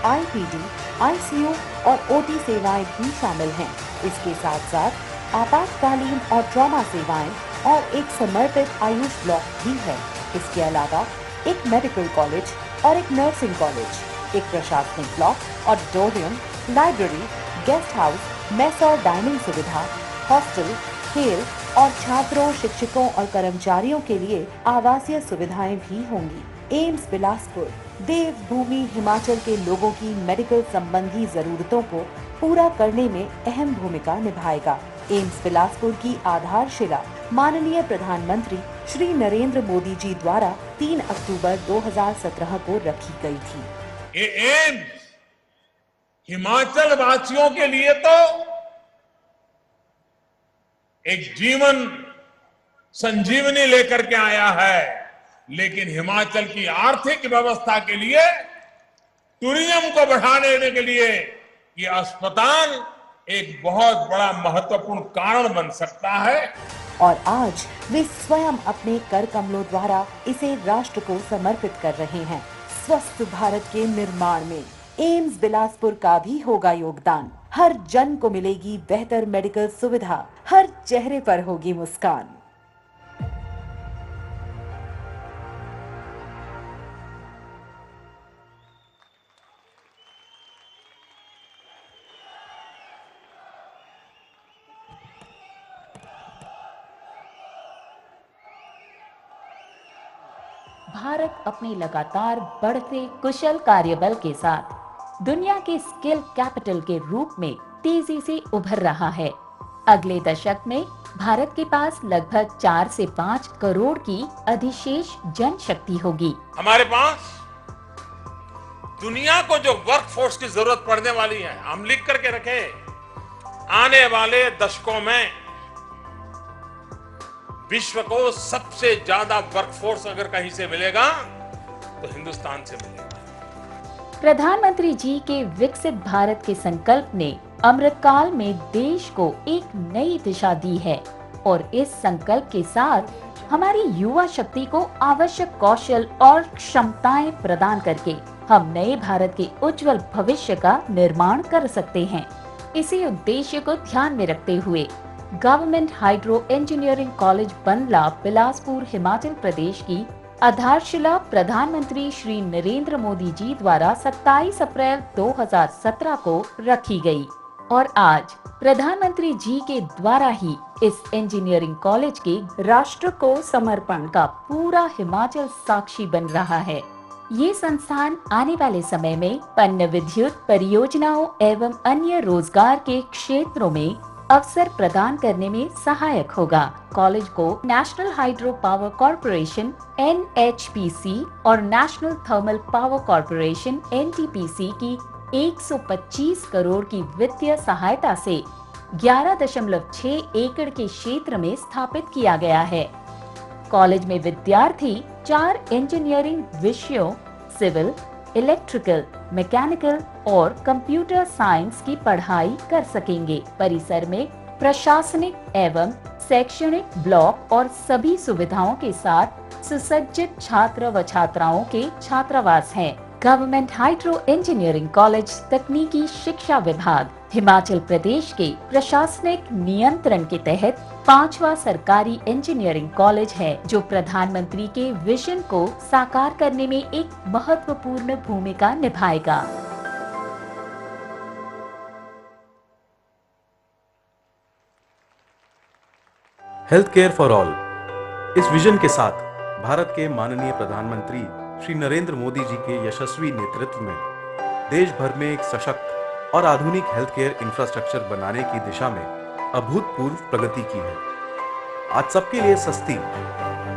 आईपीडी, आईसीयू और ओटी सेवाएं भी शामिल हैं। इसके साथ साथ आपातकालीन और ट्रॉमा सेवाएं और एक समर्पित आयुष ब्लॉक भी है। इसके अलावा एक मेडिकल कॉलेज और एक नर्सिंग कॉलेज, एक प्रशासनिक block, auditorium, library, guest house, mess और डाइनिंग सुविधा, हॉस्टल, खेल और छात्रों, शिक्षकों और कर्मचारियों के लिए आवासीय सुविधाएं भी होंगी। एम्स बिलासपुर देवभूमि हिमाचल के लोगों की मेडिकल संबंधी जरूरतों को पूरा करने में अहम भूमिका निभाएगा। एम्स बिलासपुर की आधारशिला माननीय प्रधानमंत्री श्री नरेंद्र मोदी जी द्वारा 3 अक्टूबर 2017 को रखी गई थी। ये एम्स हिमाचल वासियों के लिए तो एक जीवन संजीवनी लेकर के आया है, लेकिन हिमाचल की आर्थिक व्यवस्था के लिए, टूरिज्म को बढ़ाने के लिए ये अस्पताल एक बहुत बड़ा महत्वपूर्ण कारण बन सकता है। और आज वे स्वयं अपने कर कमलों द्वारा इसे राष्ट्र को समर्पित कर रहे हैं। स्वस्थ भारत के निर्माण में एम्स बिलासपुर का भी होगा योगदान। हर जन को मिलेगी बेहतर मेडिकल सुविधा, हर चेहरे पर होगी मुस्कान। भारत अपने लगातार बढ़ते कुशल कार्यबल के साथ दुनिया के स्किल कैपिटल के रूप में तेजी से उभर रहा है। अगले दशक में भारत के पास लगभग 4 से 5 करोड़ की अधिशेष जनशक्ति होगी। हमारे पास दुनिया को जो वर्कफोर्स की जरूरत पड़ने वाली है, हम लिख करके रखे, आने वाले दशकों में विश्व को सबसे ज्यादा वर्कफोर्स अगर कहीं से मिलेगा तो हिंदुस्तान से मिलेगा। प्रधानमंत्री जी के विकसित भारत के संकल्प ने अमृतकाल में देश को एक नई दिशा दी है और इस संकल्प के साथ हमारी युवा शक्ति को आवश्यक कौशल और क्षमताएं प्रदान करके हम नए भारत के उज्जवल भविष्य का निर्माण कर सकते हैं। इसी उद्देश्य को ध्यान में रखते हुए government hydro engineering college Bandla Bilaspur Himachal Pradesh की आधारशिला प्रधानमंत्री श्री नरेंद्र मोदी जी द्वारा 27 अप्रैल 2017 को रखी गई और आज प्रधानमंत्री जी के द्वारा ही इस इंजीनियरिंग कॉलेज के राष्ट्र को समर्पण का पूरा हिमाचल साक्षी बन रहा है। ये संस्थान आने वाले समय में पन्न विद्युत परियोजनाओं एवं अन्य रोजगार के क्षेत्रों में अवसर प्रदान करने में सहायक होगा। कॉलेज को national hydro power corporation NHPC और national thermal power corporation NTPC की 125 करोड़ की वित्तीय सहायता से 11.6 एकड़ के क्षेत्र में स्थापित किया गया है। कॉलेज में विद्यार्थी 4 इंजीनियरिंग विषयों सिविल, इलेक्ट्रिकल, मैकेनिकल और कंप्यूटर साइंस की पढ़ाई कर सकेंगे। परिसर में प्रशासनिक एवं शैक्षणिक ब्लॉक और सभी सुविधाओं के साथ सुसज्जित छात्र व छात्राओं के छात्रावास हैं। गवर्नमेंट हाइड्रो इंजीनियरिंग कॉलेज तकनीकी शिक्षा विभाग हिमाचल प्रदेश के प्रशासनिक नियंत्रण के तहत 5वां सरकारी इंजीनियरिंग कॉलेज है, जो प्रधानमंत्री के विजन को साकार करने में एक महत्वपूर्ण भूमिका निभाएगा। हेल्थ केयर फॉर ऑल, इस विजन के साथ भारत के माननीय प्रधानमंत्री श्री नरेंद्र मोदी जी के यशस्वी नेतृत्व में देश भर में एक सशक्त और आधुनिक हेल्थ केयर इंफ्रास्ट्रक्चर बनाने की दिशा में अभूतपूर्व प्रगति की है। आज सबके लिए सस्ती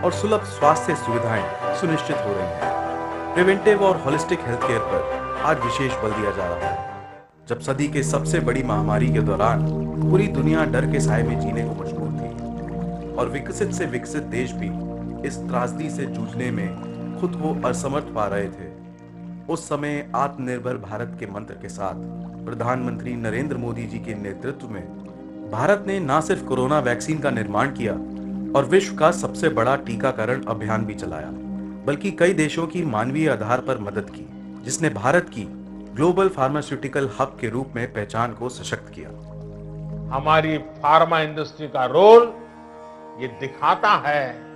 और सुलभ स्वास्थ्य सुविधाएं सुनिश्चित हो रही हैं। प्रिवेंटिव और होलिस्टिक हेल्थ केयर पर आज विशेष बल दिया जा रहा है। जब सदी के सबसे बड़ी महामारी के दौरान पूरी दुनिया डर के साए में जीने को मजबूर थी और विकसित से विकसित देश भी इस त्रासदी से जूझने में खुद को असमर्थ पा रहे थे, उस समय आत्मनिर्भर भारत के मंत्र के साथ प्रधानमंत्री नरेंद्र मोदी जी के नेतृत्व में भारत ने न सिर्फ कोरोना वैक्सीन का निर्माण किया और विश्व का सबसे बड़ा टीकाकरण अभियान भी चलाया, बल्कि कई देशों की मानवीय आधार पर मदद की, जिसने भारत की ग्लोबल फार्मास्यूटिकल हब के रूप में पहचान को सशक्त किया। हमारी फार्मा इंडस्ट्री का रोल ये दिखाता है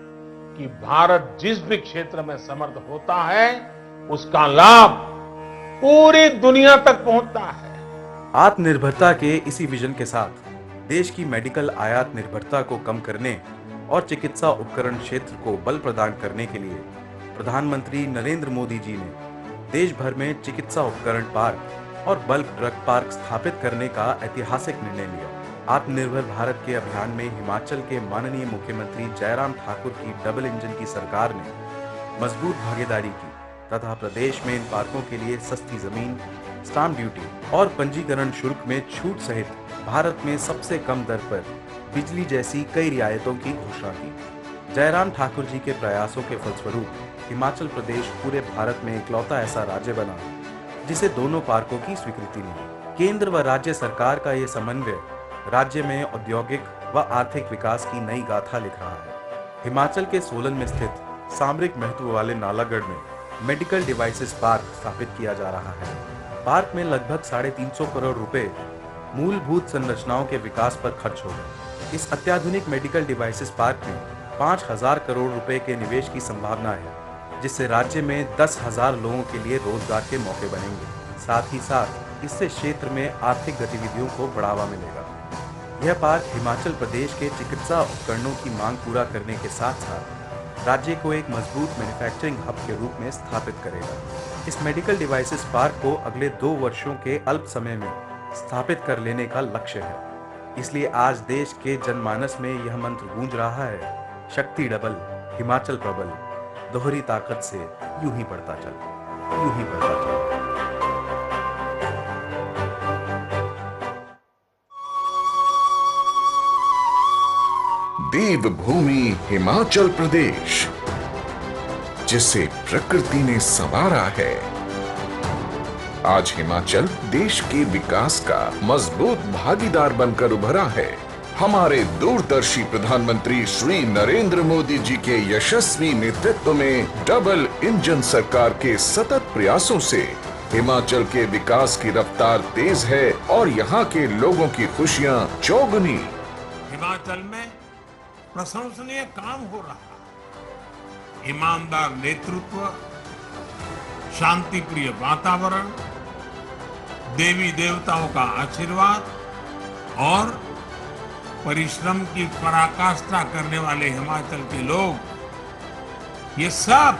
कि भारत जिस भी क्षेत्र में समर्थ होता है उसका लाभ पूरी दुनिया तक पहुंचता है। आत्मनिर्भरता के इसी विजन के साथ देश की मेडिकल आयात निर्भरता को कम करने और चिकित्सा उपकरण क्षेत्र को बल प्रदान करने के लिए प्रधानमंत्री नरेंद्र मोदी जी ने देश भर में चिकित्सा उपकरण पार्क और बल्क ड्रग पार्क स्थापित करने का ऐतिहासिक निर्णय लिया। आत्मनिर्भर भारत के अभियान में हिमाचल के माननीय मुख्यमंत्री जयराम ठाकुर की डबल इंजन की सरकार ने मजबूत भागीदारी की तथा प्रदेश में इन पार्कों के लिए सस्ती जमीन, स्टाम्प ड्यूटी और पंजीकरण शुल्क में छूट सहित भारत में सबसे कम दर पर बिजली जैसी कई रियायतों की घोषणा की। जयराम ठाकुर जी के प्रयासों के फलस्वरूप हिमाचल प्रदेश पूरे भारत में इकलौता ऐसा राज्य बना जिसे दोनों पार्कों की स्वीकृति मिली। केंद्र व राज्य सरकार का ये समन्वय राज्य में औद्योगिक व आर्थिक विकास की नई गाथा लिख रहा है। हिमाचल के सोलन में स्थित सामरिक महत्व वाले नालागढ़ में मेडिकल डिवाइसेस पार्क स्थापित किया जा रहा है। पार्क में लगभग 350 करोड़ रुपए मूलभूत संरचनाओं के विकास पर खर्च हो गए। इस अत्याधुनिक मेडिकल डिवाइसेस पार्क में 5000 करोड़ रुपए के निवेश की संभावना है, जिससे राज्य में 10,000 लोगों के लिए रोजगार के मौके बनेंगे। साथ ही साथ इससे क्षेत्र में आर्थिक गतिविधियों को बढ़ावा मिलेगा। यह पार्क हिमाचल प्रदेश के चिकित्सा उपकरणों की मांग पूरा करने के साथ साथ राज्य को एक मजबूत मैन्युफैक्चरिंग हब के रूप में स्थापित करेगा। इस मेडिकल डिवाइसेस पार्क को अगले 2 वर्षों के अल्प समय में स्थापित कर लेने का लक्ष्य है। इसलिए आज देश के जनमानस में यह मंत्र गूंज रहा है, शक्ति डबल, हिमाचल प्रबल, दोहरी ताकत से यूं ही बढ़ता चल, यूं ही बढ़ता चल। देवभूमि हिमाचल प्रदेश, जिसे प्रकृति ने संवारा है, आज हिमाचल देश के विकास का मजबूत भागीदार बनकर उभरा है। हमारे दूरदर्शी प्रधानमंत्री श्री नरेंद्र मोदी जी के यशस्वी नेतृत्व में डबल इंजन सरकार के सतत प्रयासों से हिमाचल के विकास की रफ्तार तेज है और यहाँ के लोगों की खुशियाँ चौगुनी। हिमाचल में प्रशंसनीय काम हो रहा है। ईमानदार नेतृत्व, शांति प्रिय वातावरण, देवी देवताओं का आशीर्वाद और परिश्रम की पराकाष्ठा करने वाले हिमाचल के लोग, ये सब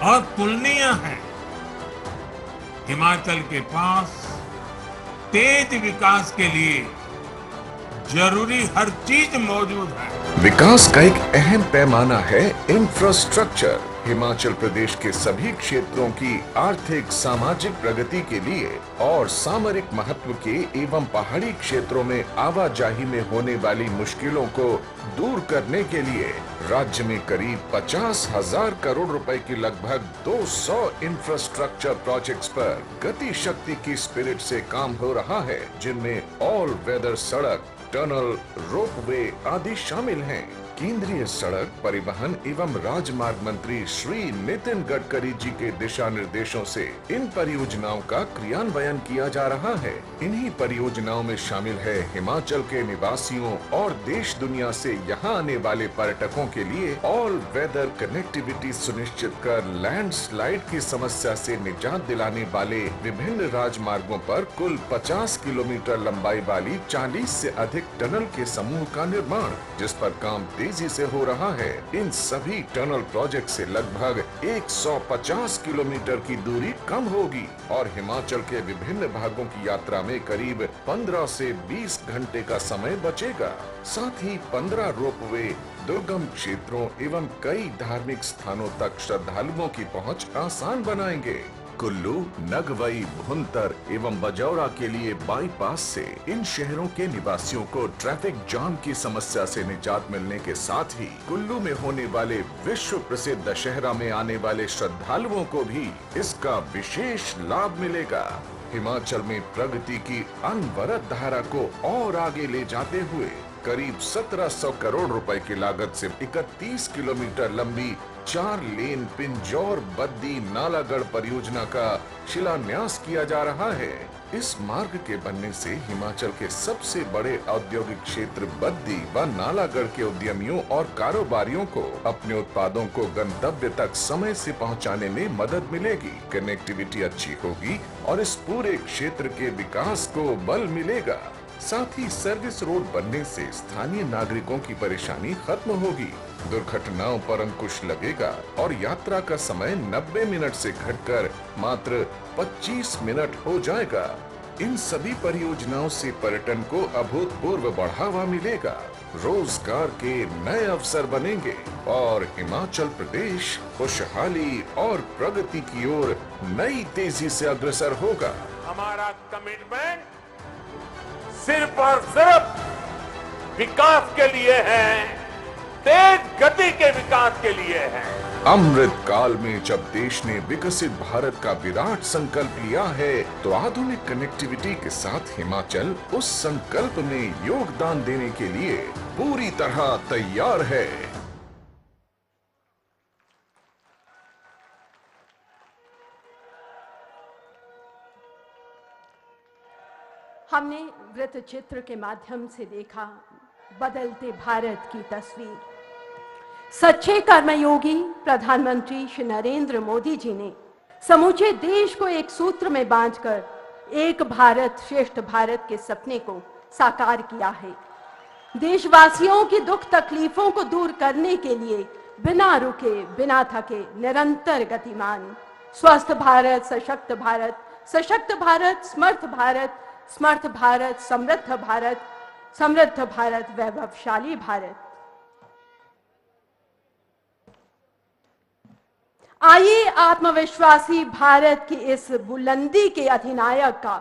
अतुलनीय है। हिमाचल के पास तेज विकास के लिए जरूरी हर चीज मौजूद है। विकास का एक अहम पैमाना है इंफ्रास्ट्रक्चर। हिमाचल प्रदेश के सभी क्षेत्रों की आर्थिक सामाजिक प्रगति के लिए और सामरिक महत्व के एवं पहाड़ी क्षेत्रों में आवाजाही में होने वाली मुश्किलों को दूर करने के लिए राज्य में करीब 50,000 करोड़ रुपए की लगभग 200 इंफ्रास्ट्रक्चर प्रोजेक्ट्स पर गति शक्ति की स्पिरिट से काम हो रहा है, जिनमें ऑल वेदर सड़क, टनल, रोपवे आदि शामिल हैं। केंद्रीय सड़क परिवहन एवं राजमार्ग मंत्री श्री नितिन गडकरी जी के दिशा निर्देशों से इन परियोजनाओं का क्रियान्वयन किया जा रहा है। इन्हीं परियोजनाओं में शामिल है हिमाचल के निवासियों और देश दुनिया से यहाँ आने वाले पर्यटकों के लिए ऑल वेदर कनेक्टिविटी सुनिश्चित कर लैंडस्लाइड की समस्या से निजात दिलाने वाले विभिन्न राजमार्गों पर कुल 50 किलोमीटर लंबाई वाली 40 से अधिक टनल के समूह का निर्माण, जिस पर काम तेजी से हो रहा है। इन सभी टनल प्रोजेक्ट से लगभग 150 किलोमीटर की दूरी कम होगी और हिमाचल के विभिन्न भागों की यात्रा में करीब 15 से 20 घंटे का समय बचेगा। साथ ही 15 रोपवे दुर्गम क्षेत्रों एवं कई धार्मिक स्थानों तक श्रद्धालुओं की पहुंच आसान बनाएंगे। कुल्लू, नगवई, भुंतर एवं बजौरा के लिए बाईपास से इन शहरों के निवासियों को ट्रैफिक जाम की समस्या से निजात मिलने के साथ ही कुल्लू में होने वाले विश्व प्रसिद्ध दशहरा में आने वाले श्रद्धालुओं को भी इसका विशेष लाभ मिलेगा। हिमाचल में प्रगति की अनवरत धारा को और आगे ले जाते हुए करीब 1700 करोड़ रुपए की लागत से 31 किलोमीटर लंबी 4 लेन पिंजौर बद्दी नालागढ़ परियोजना का शिलान्यास किया जा रहा है। इस मार्ग के बनने से हिमाचल के सबसे बड़े औद्योगिक क्षेत्र बद्दी व नालागढ़ के उद्यमियों और कारोबारियों को अपने उत्पादों को गंतव्य तक समय से पहुंचाने में मदद मिलेगी। कनेक्टिविटी अच्छी होगी और इस पूरे क्षेत्र के विकास को बल मिलेगा। साथ ही सर्विस रोड बनने से स्थानीय नागरिकों की परेशानी खत्म होगी, दुर्घटनाओं पर अंकुश लगेगा और यात्रा का समय 90 मिनट से घटकर मात्र 25 मिनट हो जाएगा। इन सभी परियोजनाओं से पर्यटन को अभूतपूर्व बढ़ावा मिलेगा, रोजगार के नए अवसर बनेंगे और हिमाचल प्रदेश खुशहाली और प्रगति की ओर नई तेजी से अग्रसर होगा। हमारा कमिटमेंट सिर्फ और सिर्फ विकास के लिए है, तेज गति के विकास के लिए है। अमृत काल में जब देश ने विकसित भारत का विराट संकल्प लिया है, तो आधुनिक कनेक्टिविटी के साथ हिमाचल उस संकल्प में योगदान देने के लिए पूरी तरह तैयार है। हमने वृत्त चित्र के माध्यम से देखा बदलते भारत की तस्वीर। सच्चे कर्मयोगी प्रधानमंत्री श्री नरेंद्र मोदी जी ने समूचे देश को एक सूत्र में बांधकर एक भारत श्रेष्ठ भारत के सपने को साकार किया है। देशवासियों की दुख तकलीफों को दूर करने के लिए बिना रुके बिना थके निरंतर गतिमान, स्वस्थ भारत, सशक्त भारत, सशक्त भारत, समर्थ भारत, समर्थ भारत, समृद्ध भारत, समृद्ध भारत, वैभवशाली भारत। आइए आत्मविश्वासी भारत की इस बुलंदी के अधिनायक का,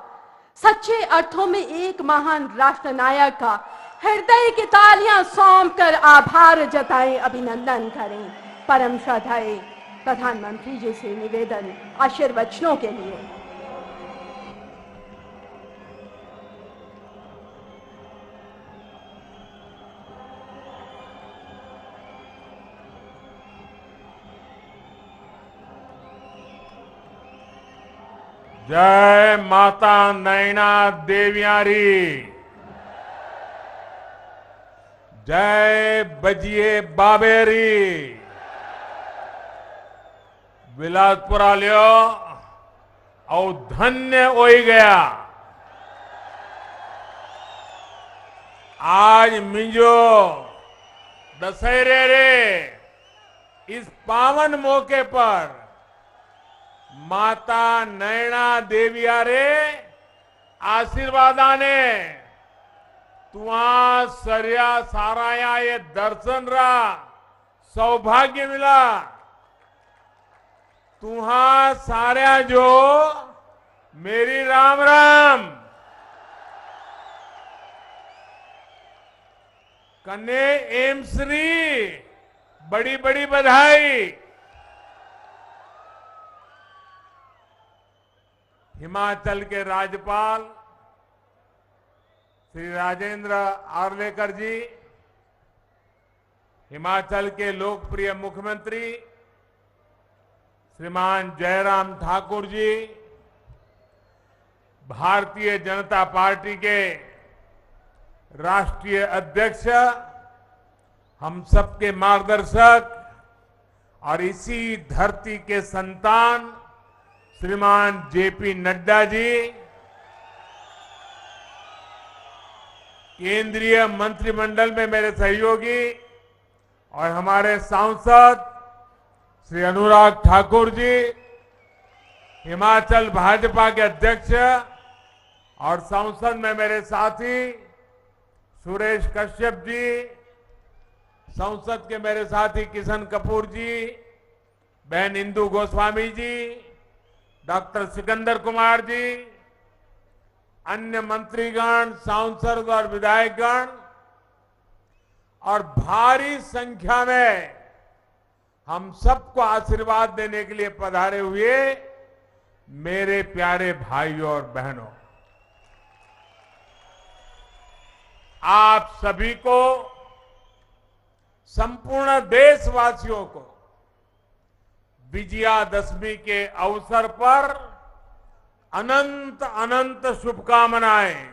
सच्चे अर्थों में एक महान राष्ट्र नायक का हृदय की तालियां सौंप कर आभार जताएं, अभिनंदन करें। परम श्रद्धाएं प्रधानमंत्री जी से निवेदन आशीर्वचनों के लिए। जय माता नैना देवियारी, जय बजिए बाबेरी, बिलासपुरा लियो और धन्य हो गया। आज मिंजो दशहरे रे इस पावन मौके पर माता नैना देविया रे आशीर्वादाने तुआ सर्या साराया ये दर्शन रा सौभाग्य मिला। तुहा सारा जो मेरी राम राम कन्ने एमश्री बड़ी बड़ी बधाई। हिमाचल के राज्यपाल श्री राजेंद्र आर्लेकर जी, हिमाचल के लोकप्रिय मुख्यमंत्री श्रीमान जयराम ठाकुर जी, भारतीय जनता पार्टी के राष्ट्रीय अध्यक्ष, हम सबके मार्गदर्शक और इसी धरती के संतान श्रीमान जेपी नड्डा जी, केंद्रीय मंत्रिमंडल में मेरे सहयोगी और हमारे सांसद श्री अनुराग ठाकुर जी, हिमाचल भाजपा के अध्यक्ष और संसद में मेरे साथी सुरेश कश्यप जी, संसद के मेरे साथी किशन कपूर जी, बहन इंदु गोस्वामी जी, डॉक्टर सिकंदर कुमार जी, अन्य मंत्रीगण, सांसद और विधायकगण और भारी संख्या में हम सबको आशीर्वाद देने के लिए पधारे हुए मेरे प्यारे भाइयों और बहनों, आप सभी को, संपूर्ण देशवासियों को विजयादशमी के अवसर पर अनंत अनंत शुभकामनाएं।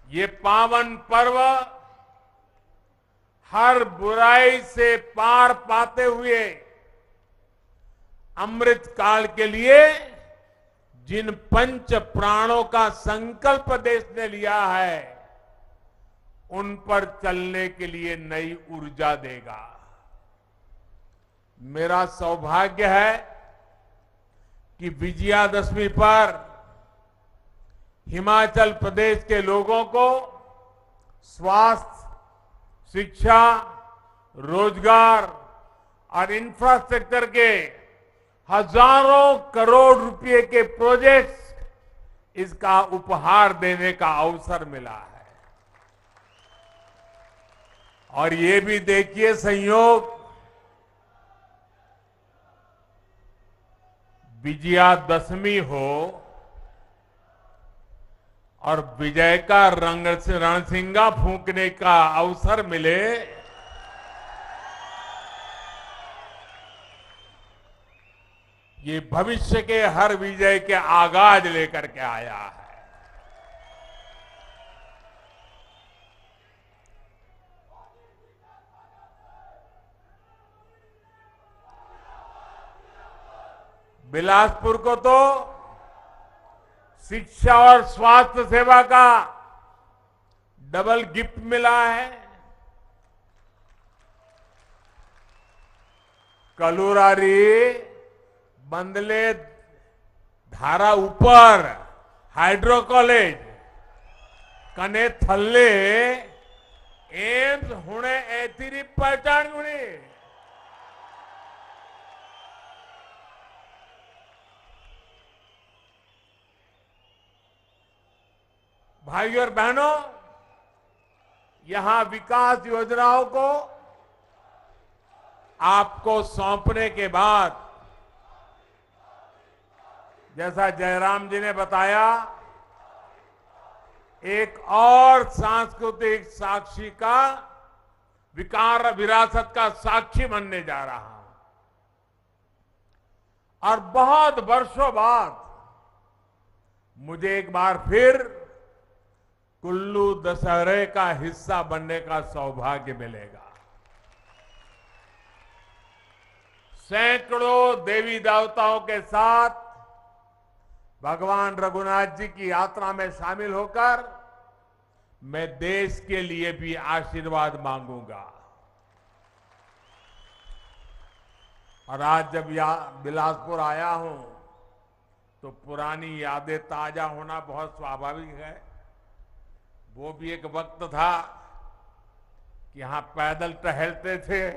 ये पावन पर्व हर बुराई से पार पाते हुए अमृत काल के लिए जिन पंच प्राणों का संकल्प देश ने लिया है, उन पर चलने के लिए नई ऊर्जा देगा। मेरा सौभाग्य है कि विजयादशमी पर हिमाचल प्रदेश के लोगों को स्वास्थ्य, शिक्षा, रोजगार और इंफ्रास्ट्रक्चर के हजारों करोड़ रुपए के प्रोजेक्ट्स, इसका उपहार देने का अवसर मिला है। और ये भी देखिए संयोग, विजयादशमी हो और विजय का रणसिंगा फूंकने का अवसर मिले, ये भविष्य के हर विजय के आगाज लेकर के आया है। बिलासपुर को तो शिक्षा और स्वास्थ्य सेवा का डबल गिफ्ट मिला है। कलुरारी, बंदले, धारा ऊपर हाइड्रो कॉलेज, कने थल्ले एम्स हुणे ऐतिरी पहचान गुणी। भाइयों और बहनों, यहां विकास योजनाओं को आपको सौंपने के बाद, जैसा जयराम जी ने बताया, एक और सांस्कृतिक साक्षी का, विकार विरासत का साक्षी बनने जा रहा हूं। और बहुत वर्षों बाद मुझे एक बार फिर कुल्लू दशहरे का हिस्सा बनने का सौभाग्य मिलेगा। सैकड़ों देवी देवताओं के साथ भगवान रघुनाथ जी की यात्रा में शामिल होकर मैं देश के लिए भी आशीर्वाद मांगूंगा। और आज जब बिलासपुर आया हूं तो पुरानी यादें ताजा होना बहुत स्वाभाविक है। वो भी एक वक्त था कि यहां पैदल टहलते थे।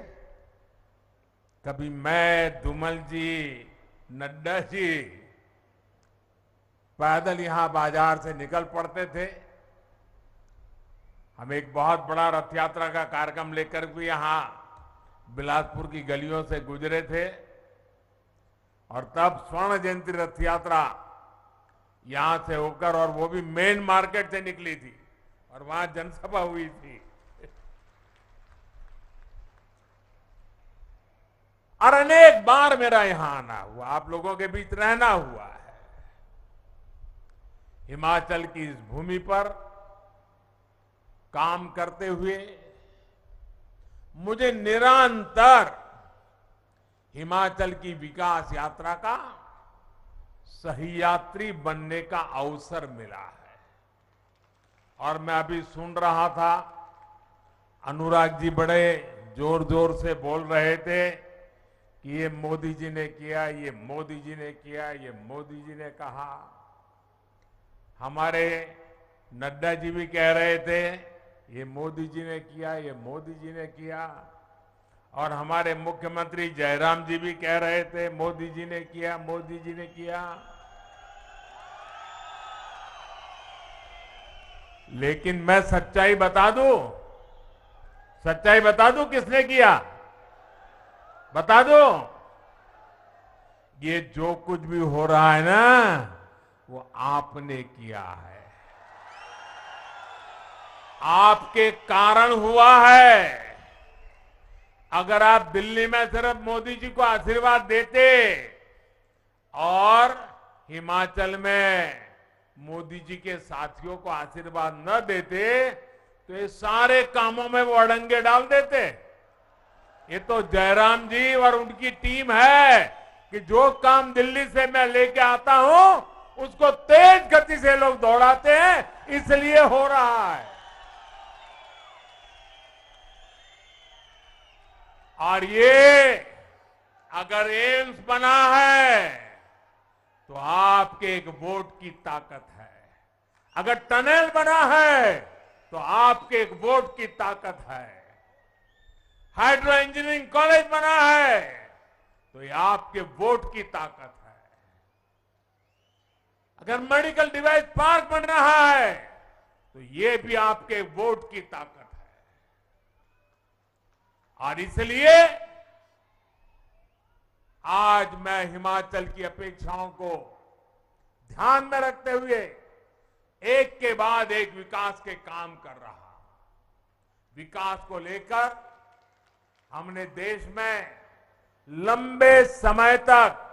कभी मैं, धूमल जी, नड्डा जी पैदल यहां बाजार से निकल पड़ते थे। हम एक बहुत बड़ा रथ यात्रा का कार्यक्रम लेकर भी यहां बिलासपुर की गलियों से गुजरे थे। और तब स्वर्ण जयंती रथ यात्रा यहां से होकर, और वो भी मेन मार्केट से निकली थी और वहां जनसभा हुई थी। और अनेक बार मेरा यहां आना हुआ, आप लोगों के बीच रहना हुआ है। हिमाचल की इस भूमि पर काम करते हुए मुझे निरंतर हिमाचल की विकास यात्रा का सही यात्री बनने का अवसर मिला है। और मैं अभी सुन रहा था, अनुराग जी बड़े जोर जोर से बोल रहे थे कि ये मोदी जी ने किया, ये मोदी जी ने किया, ये मोदी जी ने कहा। हमारे नड्डा जी भी कह रहे थे ये मोदी जी ने किया, ये मोदी जी ने किया। और हमारे मुख्यमंत्री जयराम जी भी कह रहे थे मोदी जी ने किया, मोदी जी ने किया। लेकिन मैं सच्चाई बता दूं, सच्चाई बता दूं किसने किया, बता दो। ये जो कुछ भी हो रहा है ना, वो आपने किया है, आपके कारण हुआ है। अगर आप दिल्ली में सिर्फ मोदी जी को आशीर्वाद देते और हिमाचल में मोदी जी के साथियों को आशीर्वाद न देते तो ये सारे कामों में वो अड़ंगे डाल देते। ये तो जयराम जी और उनकी टीम है कि जो काम दिल्ली से मैं लेके आता हूं उसको तेज गति से लोग दौड़ाते हैं, इसलिए हो रहा है। और ये अगर एम्स बना है तो आपके एक वोट की ताकत है, अगर टनल बना है तो आपके एक वोट की ताकत है, हाइड्रो इंजीनियरिंग कॉलेज बना है तो ये आपके वोट की ताकत है, अगर मेडिकल डिवाइस पार्क बन रहा है तो ये भी आपके वोट की ताकत है। और इसलिए आज मैं हिमाचल की अपेक्षाओं को ध्यान में रखते हुए एक के बाद एक विकास के काम कर रहा हूं। विकास को लेकर हमने देश में लंबे समय तक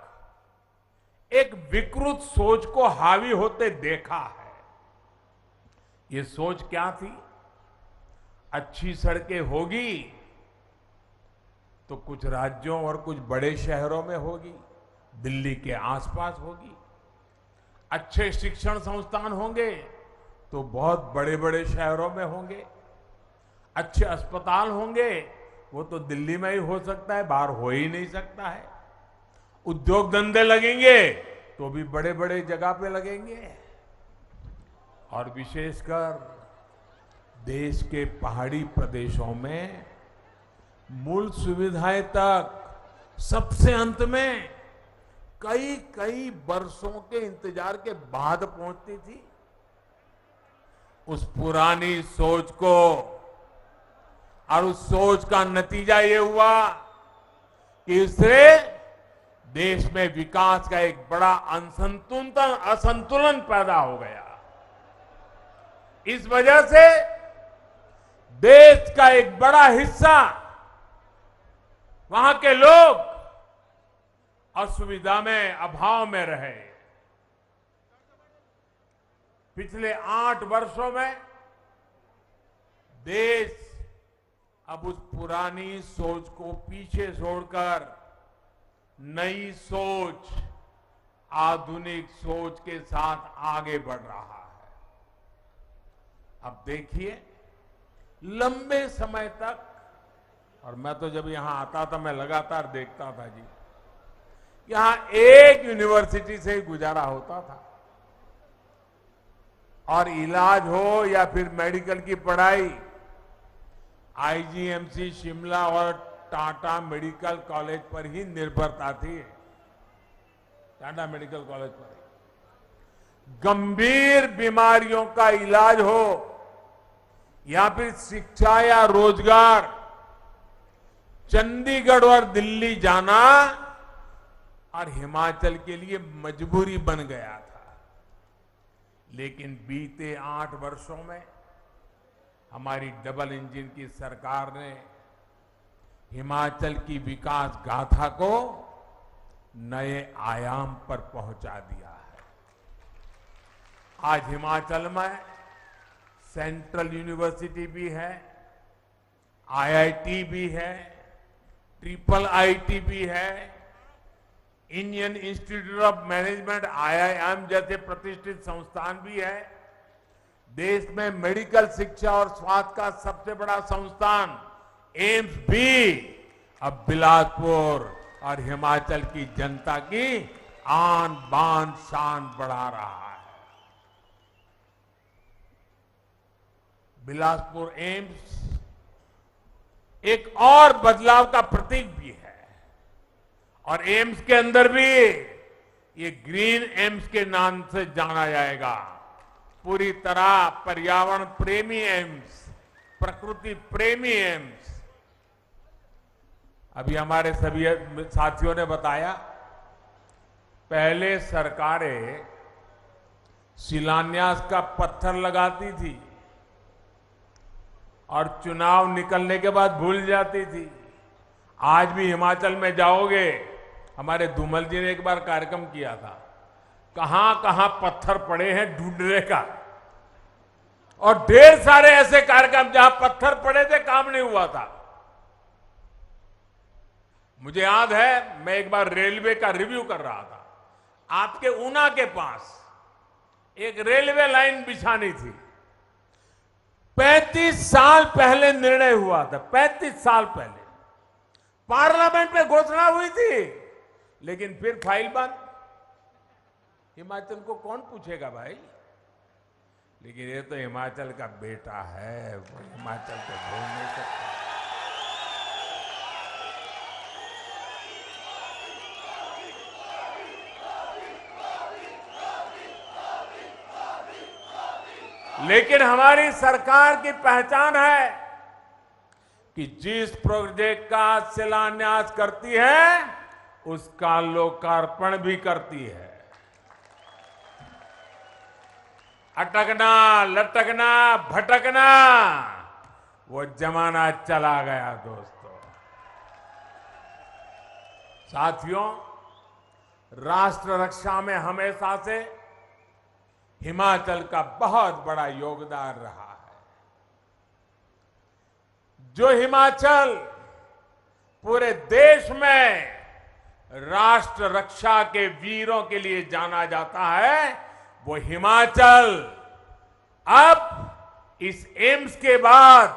एक विकृत सोच को हावी होते देखा है। ये सोच क्या थी? अच्छी सड़कें होगी तो कुछ राज्यों और कुछ बड़े शहरों में होगी, दिल्ली के आसपास होगी। अच्छे शिक्षण संस्थान होंगे तो बहुत बड़े बड़े शहरों में होंगे। अच्छे अस्पताल होंगे वो तो दिल्ली में ही हो सकता है, बाहर हो ही नहीं सकता है। उद्योग धंधे लगेंगे तो भी बड़े बड़े जगह पे लगेंगे। और विशेषकर देश के पहाड़ी प्रदेशों में मूल सुविधाएं तक सबसे अंत में कई कई वर्षों के इंतजार के बाद पहुंचती थी। उस पुरानी सोच को और उस सोच का नतीजा ये हुआ कि इससे देश में विकास का एक बड़ा असंतुलन पैदा हो गया। इस वजह से देश का एक बड़ा हिस्सा, वहां के लोग असुविधा में, अभाव में रहे। पिछले 8 वर्षों में देश अब उस पुरानी सोच को पीछे छोड़कर नई सोच, आधुनिक सोच के साथ आगे बढ़ रहा है। अब देखिए, लंबे समय तक, और मैं तो जब यहां आता था मैं लगातार देखता था जी, यहां एक यूनिवर्सिटी से ही गुजारा होता था। और इलाज हो या फिर मेडिकल की पढ़ाई, आईजीएमसी शिमला और टाटा मेडिकल कॉलेज पर ही निर्भरता थी। टाटा मेडिकल कॉलेज पर ही गंभीर बीमारियों का इलाज हो या फिर शिक्षा या रोजगार, चंडीगढ़ और दिल्ली जाना और हिमाचल के लिए मजबूरी बन गया था। लेकिन बीते 8 वर्षों में हमारी डबल इंजन की सरकार ने हिमाचल की विकास गाथा को नए आयाम पर पहुंचा दिया है। आज हिमाचल में सेंट्रल यूनिवर्सिटी भी है, आईआईटी भी है, ट्रिपल आईटी भी है, Indian institute of management IIM जैसे प्रतिष्ठित संस्थान भी है। देश में मेडिकल शिक्षा और स्वास्थ्य का सबसे बड़ा संस्थान एम्स भी अब बिलासपुर और हिमाचल की जनता की आन बान शान बढ़ा रहा है। बिलासपुर एम्स एक और बदलाव का प्रतीक भी है और एम्स के अंदर भी ये ग्रीन एम्स के नाम से जाना जाएगा। पूरी तरह पर्यावरण प्रेमी एम्स, प्रकृति प्रेमी एम्स। अभी हमारे सभी साथियों ने बताया, पहले सरकारें शिलान्यास का पत्थर लगाती थी और चुनाव निकलने के बाद भूल जाती थी। आज भी हिमाचल में जाओगे, हमारे धूमल जी ने एक बार कार्यक्रम किया था, कहां कहां पत्थर पड़े हैं ढूंढने का, और ढेर सारे ऐसे कार्यक्रम जहां पत्थर पड़े थे, काम नहीं हुआ था। मुझे याद है, मैं एक बार रेलवे का रिव्यू कर रहा था। आपके ऊना के पास एक रेलवे लाइन बिछानी थी। 35 साल पहले निर्णय हुआ था, 35 साल पहले पार्लियामेंट में घोषणा हुई थी, लेकिन फिर फाइल बंद। हिमाचल को कौन पूछेगा भाई? लेकिन ये तो हिमाचल का बेटा है, वो हिमाचल को भूल नहीं सकता। लेकिन हमारी सरकार की पहचान है कि जिस प्रोजेक्ट का शिलान्यास करती है उसका लोकार्पण भी करती है। अटकना, लटकना, भटकना वो जमाना चला गया दोस्तों। साथियों, राष्ट्र रक्षा में हमेशा से हिमाचल का बहुत बड़ा योगदान रहा है। जो हिमाचल पूरे देश में राष्ट्र रक्षा के वीरों के लिए जाना जाता है, वो हिमाचल अब इस एम्स के बाद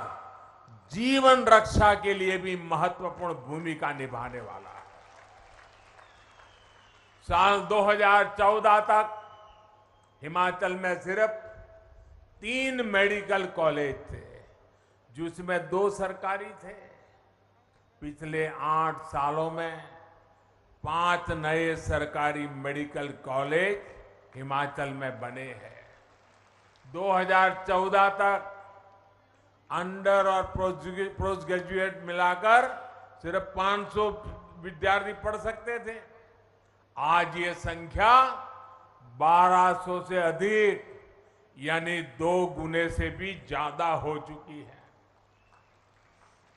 जीवन रक्षा के लिए भी महत्वपूर्ण भूमिका निभाने वाला है। साल 2014 तक हिमाचल में सिर्फ 3 मेडिकल कॉलेज थे, जिसमें 2 सरकारी थे। पिछले 8 सालों में 5 नए सरकारी मेडिकल कॉलेज हिमाचल में बने हैं। 2014 तक अंडर और पोस्ट ग्रेजुएट मिलाकर सिर्फ 500 विद्यार्थी पढ़ सकते थे। आज ये संख्या 1200 से अधिक, यानी 2 गुने से भी ज्यादा हो चुकी है।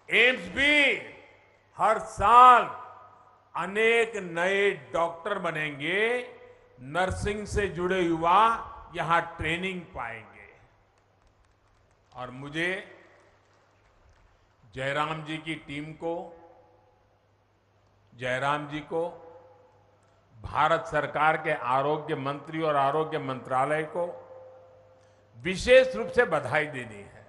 एम्स भी हर साल अनेक नए डॉक्टर बनेंगे, नर्सिंग से जुड़े युवा यहां ट्रेनिंग पाएंगे। और मुझे जयराम जी की टीम को, जयराम जी को, भारत सरकार के आरोग्य मंत्री और आरोग्य मंत्रालय को विशेष रूप से बधाई देनी है।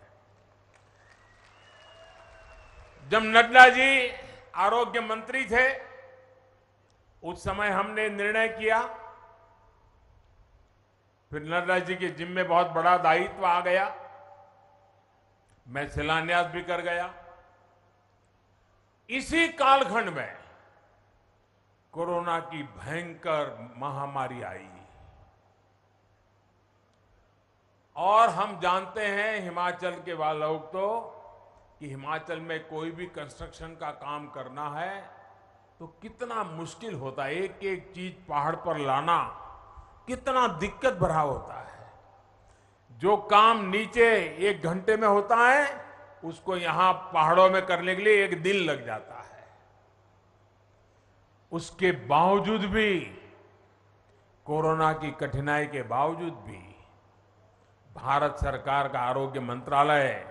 जब नड्डा जी आरोग्य मंत्री थे, उस समय हमने निर्णय किया, फिर नड्डा जी के जिम्मे बहुत बड़ा दायित्व आ गया, मैं शिलान्यास भी कर गया। इसी कालखंड में कोरोना की भयंकर महामारी आई और हम जानते हैं हिमाचल के वाले लोग तो कि हिमाचल में कोई भी कंस्ट्रक्शन का काम करना है तो कितना मुश्किल होता है। एक एक चीज पहाड़ पर लाना कितना दिक्कत भरा होता है। जो काम नीचे 1 घंटे में होता है उसको यहां पहाड़ों में करने के लिए 1 दिन लग जाता है। उसके बावजूद भी, कोरोना की कठिनाई के बावजूद भी भारत सरकार का आरोग्य मंत्रालय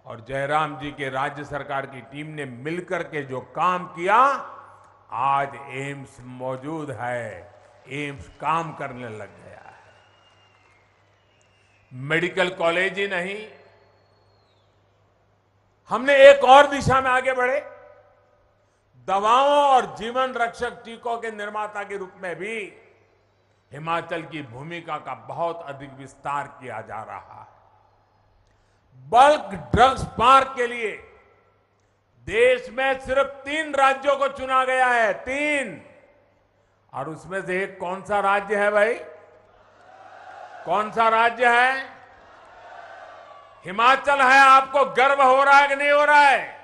और जयराम जी के राज्य सरकार की टीम ने मिलकर के जो काम किया, आज एम्स मौजूद है, एम्स काम करने लग गया है। मेडिकल कॉलेज ही नहीं, हमने एक और दिशा में आगे बढ़े। दवाओं और जीवन रक्षक टीकों के निर्माता के रूप में भी हिमाचल की भूमिका का बहुत अधिक विस्तार किया जा रहा है। बल्क ड्रग्स पार्क के लिए देश में सिर्फ 3 राज्यों को चुना गया है, 3। और उसमें से एक कौन सा राज्य है भाई? कौन सा राज्य है? हिमाचल है। आपको गर्व हो रहा है कि नहीं हो रहा है?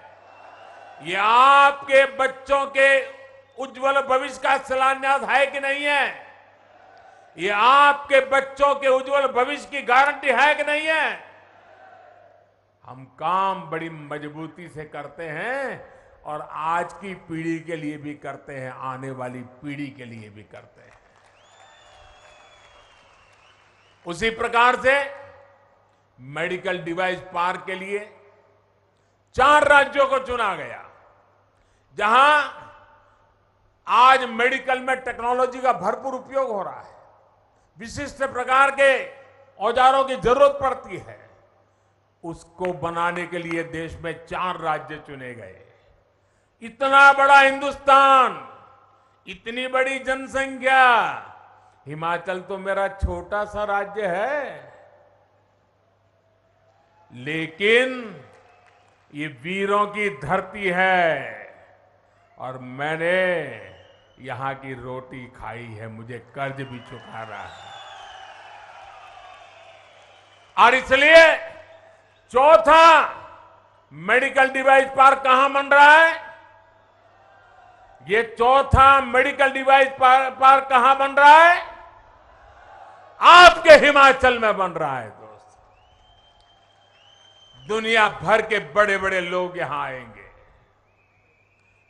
ये आपके बच्चों के उज्जवल भविष्य का शिलान्यास है कि नहीं है? ये आपके बच्चों के उज्जवल भविष्य की गारंटी है कि नहीं है? हम काम बड़ी मजबूती से करते हैं और आज की पीढ़ी के लिए भी करते हैं, आने वाली पीढ़ी के लिए भी करते हैं। उसी प्रकार से मेडिकल डिवाइस पार्क के लिए 4 राज्यों को चुना गया, जहां आज मेडिकल में टेक्नोलॉजी का भरपूर उपयोग हो रहा है। विशिष्ट प्रकार के औजारों की जरूरत पड़ती है, उसको बनाने के लिए देश में 4 राज्य चुने गए। इतना बड़ा हिंदुस्तान, इतनी बड़ी जनसंख्या, हिमाचल तो मेरा छोटा सा राज्य है, लेकिन ये वीरों की धरती है और मैंने यहां की रोटी खाई है, मुझे कर्ज भी चुका रहा है। और इसलिए चौथा मेडिकल डिवाइस पार्क कहां बन रहा है? ये चौथा मेडिकल डिवाइस पार्क कहां बन रहा है? आपके हिमाचल में बन रहा है दोस्त। दुनिया भर के बड़े बड़े लोग यहां आएंगे।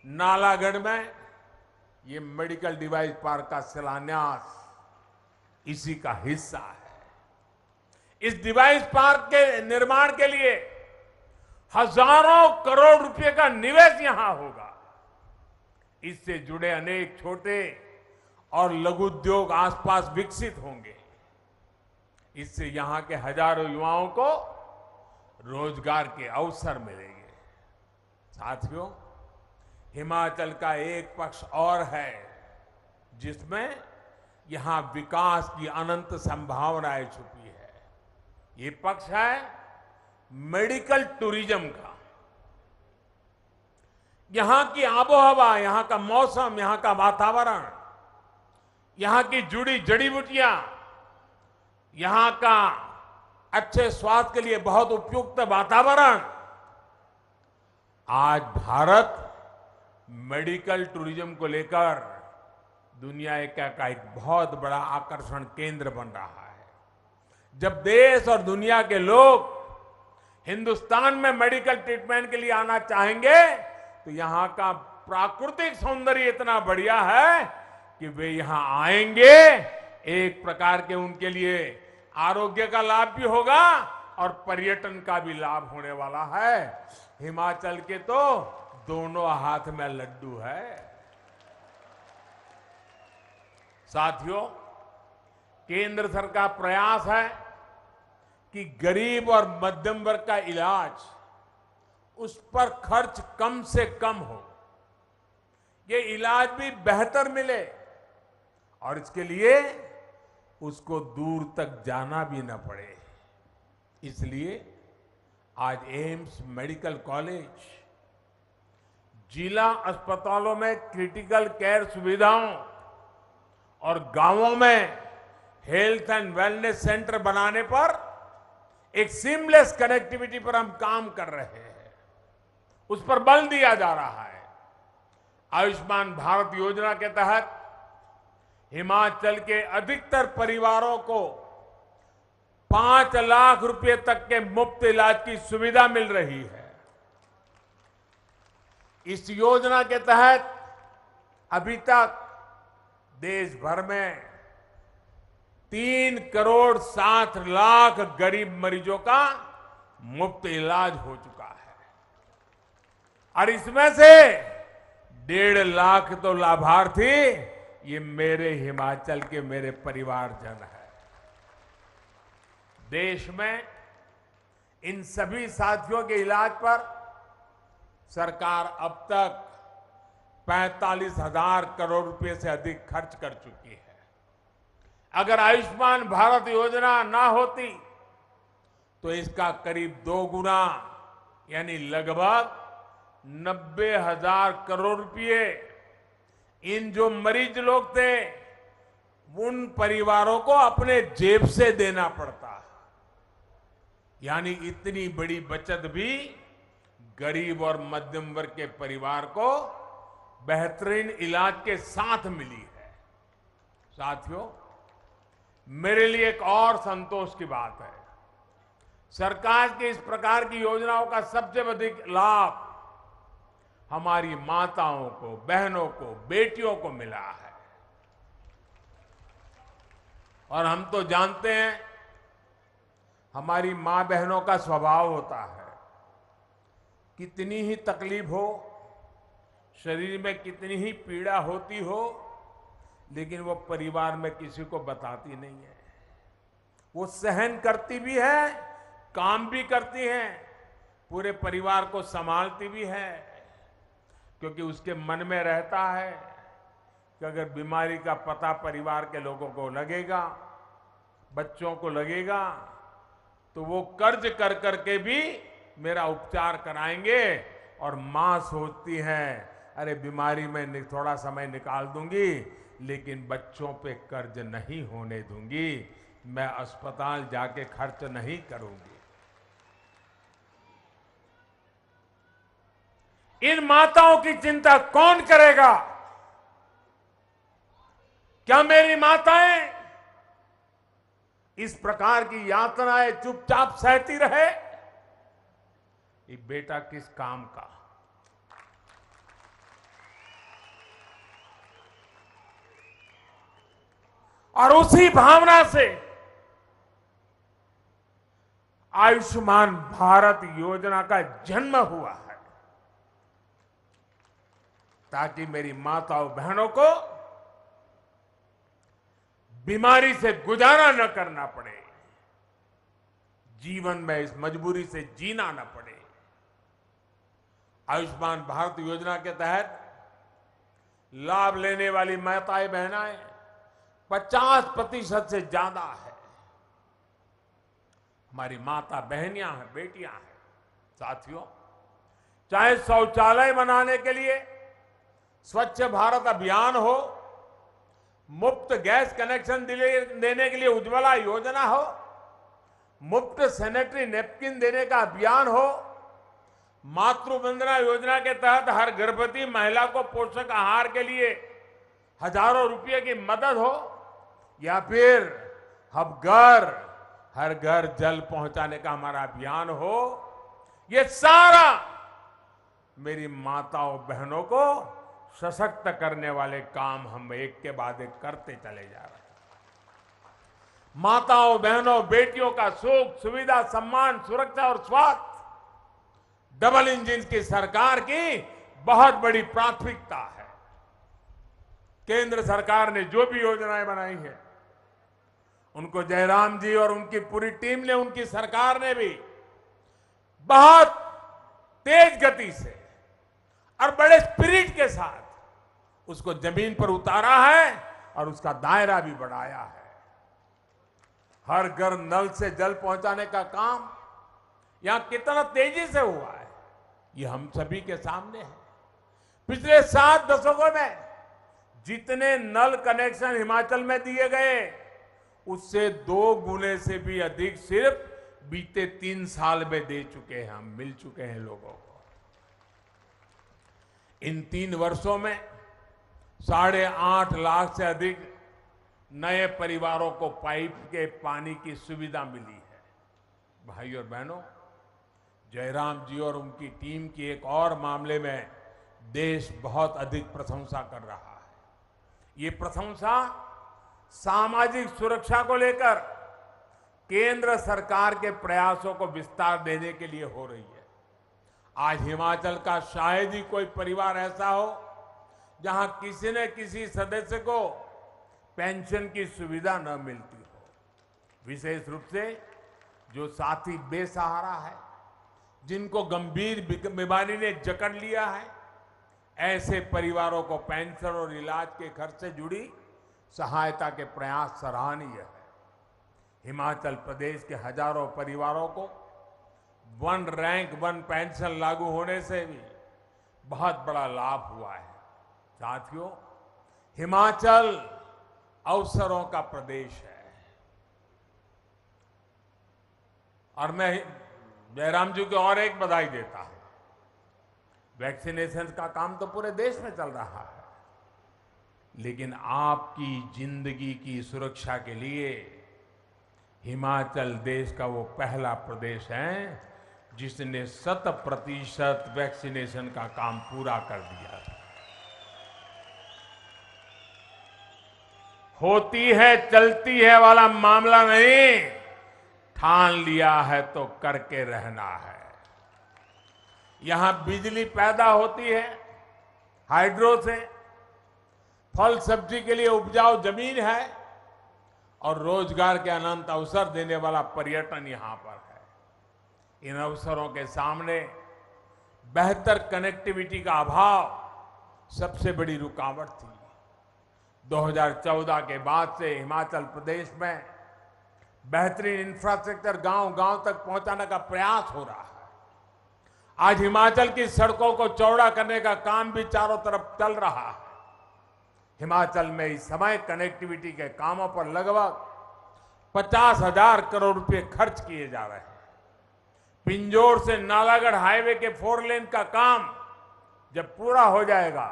नालागढ़ में ये मेडिकल डिवाइस पार्क का शिलान्यास इसी का हिस्सा है। इस डिवाइस पार्क के निर्माण के लिए हजारों करोड़ रुपए का निवेश यहां होगा। इससे जुड़े अनेक छोटे और लघु उद्योग आसपास विकसित होंगे। इससे यहां के हजारों युवाओं को रोजगार के अवसर मिलेंगे। साथियों, हिमाचल का एक पक्ष और है जिसमें यहां विकास की अनंत संभावनाएं छुपी है। ये पक्ष है मेडिकल टूरिज्म का। यहां की आबोहवा, यहां का मौसम, यहां का वातावरण, यहां की जुड़ी जड़ी बूटियां, यहां का अच्छे स्वास्थ्य के लिए बहुत उपयुक्त वातावरण, आज भारत मेडिकल टूरिज्म को लेकर दुनिया का एक बहुत बड़ा आकर्षण केंद्र बन रहा है। जब देश और दुनिया के लोग हिंदुस्तान में मेडिकल ट्रीटमेंट के लिए आना चाहेंगे तो यहां का प्राकृतिक सौंदर्य इतना बढ़िया है कि वे यहां आएंगे। एक प्रकार के उनके लिए आरोग्य का लाभ भी होगा और पर्यटन का भी लाभ होने वाला है। हिमाचल के तो दोनों हाथ में लड्डू है। साथियों, केंद्र सरकार प्रयास है कि गरीब और मध्यम वर्ग का इलाज, उस पर खर्च कम से कम हो, ये इलाज भी बेहतर मिले और इसके लिए उसको दूर तक जाना भी न पड़े। इसलिए आज एम्स मेडिकल कॉलेज जिला अस्पतालों में क्रिटिकल केयर सुविधाओं और गांवों में हेल्थ एंड वेलनेस सेंटर बनाने पर एक सीमलेस कनेक्टिविटी पर हम काम कर रहे हैं। उस पर बल दिया जा रहा है। आयुष्मान भारत योजना के तहत हिमाचल के अधिकतर परिवारों को 5 लाख रुपए तक के मुफ्त इलाज की सुविधा मिल रही है। इस योजना के तहत अभी तक देश भर में 3 करोड़ 60 लाख गरीब मरीजों का मुफ्त इलाज हो चुका है और इसमें से 1.5 लाख तो लाभार्थी ये मेरे हिमाचल के मेरे परिवारजन हैं। देश में इन सभी साथियों के इलाज पर सरकार अब तक 45,000 करोड़ रुपए से अधिक खर्च कर चुकी है। अगर आयुष्मान भारत योजना ना होती तो इसका करीब 2 गुना यानी लगभग 90,000 करोड़ रुपए इन जो मरीज लोग थे उन परिवारों को अपने जेब से देना पड़ता। यानी इतनी बड़ी बचत भी गरीब और मध्यम वर्ग के परिवार को बेहतरीन इलाज के साथ मिली है। साथियों, मेरे लिए एक और संतोष की बात है, सरकार की इस प्रकार की योजनाओं का सबसे अधिक लाभ हमारी माताओं को, बहनों को, बेटियों को मिला है। और हम तो जानते हैं हमारी मां बहनों का स्वभाव होता है, कितनी ही तकलीफ हो, शरीर में कितनी ही पीड़ा होती हो, लेकिन वो परिवार में किसी को बताती नहीं है। वो सहन करती भी है, काम भी करती हैं, पूरे परिवार को संभालती भी है, क्योंकि उसके मन में रहता है कि अगर बीमारी का पता परिवार के लोगों को लगेगा, बच्चों को लगेगा, तो वो कर्ज कर करके भी मेरा उपचार कराएंगे। और मां सोचती है अरे बीमारी में थोड़ा समय निकाल दूंगी, लेकिन बच्चों पे कर्ज नहीं होने दूंगी, मैं अस्पताल जाके खर्च नहीं करूंगी। इन माताओं की चिंता कौन करेगा? क्या मेरी माताएं इस प्रकार की यातनाएं चुपचाप सहती रहे? ये बेटा किस काम का? और उसी भावना से आयुष्मान भारत योजना का जन्म हुआ है, ताकि मेरी माताओं बहनों को बीमारी से गुजारा न करना पड़े, जीवन में इस मजबूरी से जीना न पड़े। आयुष्मान भारत योजना के तहत लाभ लेने वाली माताएं बहनाएं 50% से ज्यादा है। हमारी माता बहनियां हैं, बेटियां हैं। साथियों, चाहे शौचालय बनाने के लिए स्वच्छ भारत अभियान हो, मुफ्त गैस कनेक्शन देने के लिए उज्ज्वला योजना हो, मुफ्त सैनिटरी नैपकिन देने का अभियान हो, मातृ वंदना योजना के तहत हर गर्भवती महिला को पोषक आहार के लिए हजारों रुपए की मदद हो, या फिर हर घर जल पहुंचाने का हमारा अभियान हो, ये सारा मेरी माताओं बहनों को सशक्त करने वाले काम हम एक के बाद एक करते चले जा रहे हैं। माताओं बहनों बेटियों का सुख, सुविधा, सम्मान, सुरक्षा और स्वास्थ्य डबल इंजन की सरकार की बहुत बड़ी प्राथमिकता है। केंद्र सरकार ने जो भी योजनाएं बनाई हैं, उनको जयराम जी और उनकी पूरी टीम ने, उनकी सरकार ने भी बहुत तेज गति से और बड़े स्पिरिट के साथ उसको जमीन पर उतारा है और उसका दायरा भी बढ़ाया है। हर घर नल से जल पहुंचाने का काम यहां कितना तेजी से हुआ है, ये हम सभी के सामने है। पिछले 7 दशकों में जितने नल कनेक्शन हिमाचल में दिए गए, उससे 2 गुने से भी अधिक सिर्फ बीते 3 साल में दे चुके हैं, हम मिल चुके हैं लोगों को। इन 3 वर्षों में 8.5 लाख से अधिक नए परिवारों को पाइप के पानी की सुविधा मिली है। भाई और बहनों, जयराम जी और उनकी टीम की एक और मामले में देश बहुत अधिक प्रशंसा कर रहा है। ये प्रशंसा सामाजिक सुरक्षा को लेकर केंद्र सरकार के प्रयासों को विस्तार देने के लिए हो रही है। आज हिमाचल का शायद ही कोई परिवार ऐसा हो जहां किसी न किसी सदस्य को पेंशन की सुविधा न मिलती हो। विशेष रूप से जो साथी बेसहारा है, जिनको गंभीर बीमारी ने जकड़ लिया है, ऐसे परिवारों को पेंशन और इलाज के खर्च से जुड़ी सहायता के प्रयास सराहनीय है। हिमाचल प्रदेश के हजारों परिवारों को वन रैंक वन पेंशन लागू होने से भी बहुत बड़ा लाभ हुआ है। साथियों, हिमाचल अवसरों का प्रदेश है और मैं जयराम जी को और एक बधाई देता हूं। वैक्सीनेशन का काम तो पूरे देश में चल रहा है, लेकिन आपकी जिंदगी की सुरक्षा के लिए हिमाचल देश का वो पहला प्रदेश है जिसने 100% वैक्सीनेशन का काम पूरा कर दिया है। होती है चलती है वाला मामला नहीं, ठान लिया है तो करके रहना है। यहां बिजली पैदा होती है हाइड्रो से, फल सब्जी के लिए उपजाऊ जमीन है और रोजगार के अनंत अवसर देने वाला पर्यटन यहां पर है। इन अवसरों के सामने बेहतर कनेक्टिविटी का अभाव सबसे बड़ी रुकावट थी। 2014 के बाद से हिमाचल प्रदेश में बेहतरीन इंफ्रास्ट्रक्चर गांव-गांव तक पहुंचाने का प्रयास हो रहा है। आज हिमाचल की सड़कों को चौड़ा करने का काम भी चारों तरफ चल रहा है। हिमाचल में इस समय कनेक्टिविटी के कामों पर लगभग 50,000 करोड़ रुपए खर्च किए जा रहे हैं। पिंजौर से नालागढ़ हाईवे के 4 लेन का काम जब पूरा हो जाएगा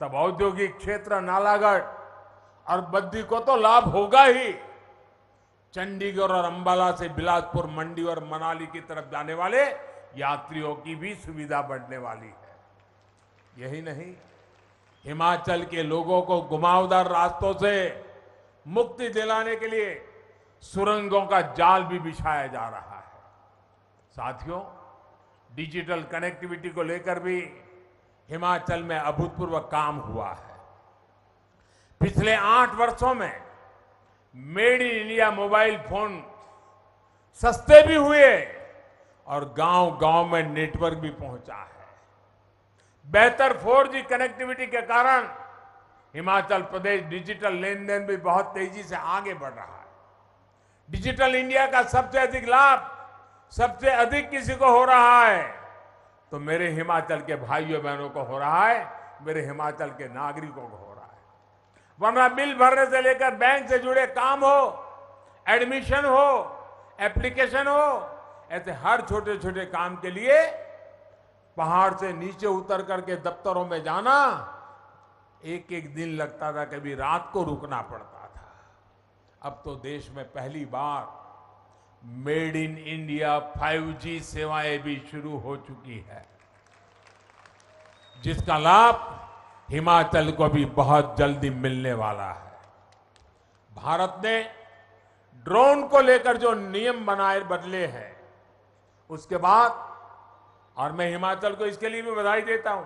तब औद्योगिक क्षेत्र नालागढ़ और बद्दी को तो लाभ होगा ही। चंडीगढ़ और अंबाला से बिलासपुर, मंडी और मनाली की तरफ जाने वाले यात्रियों की भी सुविधा बढ़ने वाली है। यही नहीं, हिमाचल के लोगों को घुमावदार रास्तों से मुक्ति दिलाने के लिए सुरंगों का जाल भी बिछाया जा रहा है। साथियों, डिजिटल कनेक्टिविटी को लेकर भी हिमाचल में अभूतपूर्व काम हुआ है। पिछले 8 वर्षों में made in India mobile phone सस्ते भी हुए और गांव-गांव में नेटवर्क भी पहुंचा है। बेहतर 4G कनेक्टिविटी के कारण हिमाचल प्रदेश डिजिटल लेन देन भी बहुत तेजी से आगे बढ़ रहा है। डिजिटल इंडिया का सबसे अधिक लाभ सबसे अधिक किसी को हो रहा है तो मेरे हिमाचल के भाइयों बहनों को हो रहा है, मेरे हिमाचल के नागरिकों को हो रहा है। वरना बिल भरने से लेकर बैंक से जुड़े काम हो, एडमिशन हो, एप्लीकेशन हो, ऐसे हर छोटे छोटे काम के लिए पहाड़ से नीचे उतर करके दफ्तरों में जाना एक एक दिन लगता था, कभी रात को रुकना पड़ता था। अब तो देश में पहली बार मेड इन इंडिया 5G सेवाएं भी शुरू हो चुकी है, जिसका लाभ हिमाचल को भी बहुत जल्दी मिलने वाला है। भारत ने ड्रोन को लेकर जो नियम बनाए बदले हैं उसके बाद, और मैं हिमाचल को इसके लिए भी बधाई देता हूं,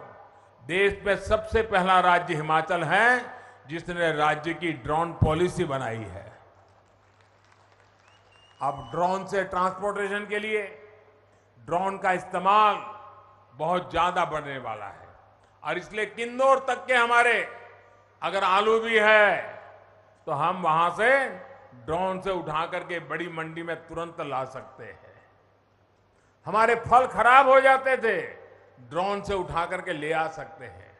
देश में सबसे पहला राज्य हिमाचल है जिसने राज्य की ड्रोन पॉलिसी बनाई है। अब ड्रोन से ट्रांसपोर्टेशन के लिए ड्रोन का इस्तेमाल बहुत ज्यादा बढ़ने वाला है और इसलिए किन्नौर तक के हमारे अगर आलू भी है तो हम वहां से ड्रोन से उठा करके बड़ी मंडी में तुरंत ला सकते हैं। हमारे फल खराब हो जाते थे, ड्रोन से उठा करके ले आ सकते हैं।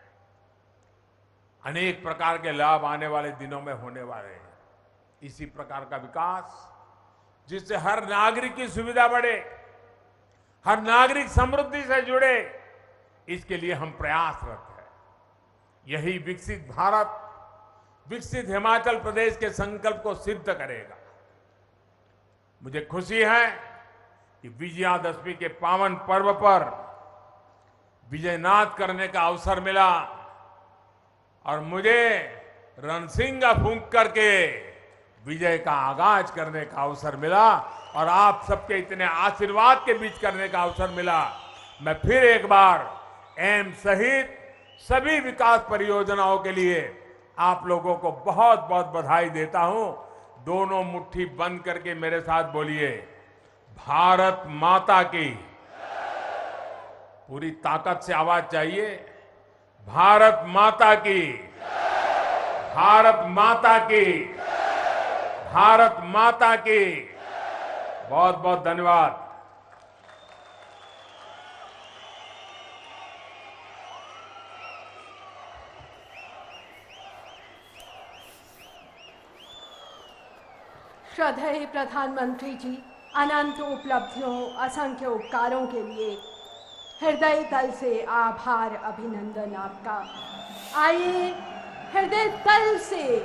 अनेक प्रकार के लाभ आने वाले दिनों में होने वाले हैं। इसी प्रकार का विकास जिससे हर नागरिक की सुविधा बढ़े, हर नागरिक समृद्धि से जुड़े, इसके लिए हम प्रयासरत हैं। यही विकसित भारत, विकसित हिमाचल प्रदेश के संकल्प को सिद्ध करेगा। मुझे खुशी है कि विजयादशमी के पावन पर्व पर विजयनाद करने का अवसर मिला और मुझे रणसिंगा फूंक करके विजय का आगाज करने का अवसर मिला और आप सबके इतने आशीर्वाद के बीच करने का अवसर मिला। मैं फिर एक बार एम्स सहित सभी विकास परियोजनाओं के लिए आप लोगों को बहुत बहुत बधाई देता हूं। दोनों मुट्ठी बंद करके मेरे साथ बोलिए, भारत माता की। पूरी ताकत से आवाज चाहिए, भारत माता की, भारत माता की, भारत माता की। बहुत बहुत धन्यवाद। श्रद्धेय प्रधानमंत्री जी, अनंत उपलब्धियों, असंख्य उपकारों के लिए हृदय तल से आभार, अभिनंदन आपका। आइए हृदय तल से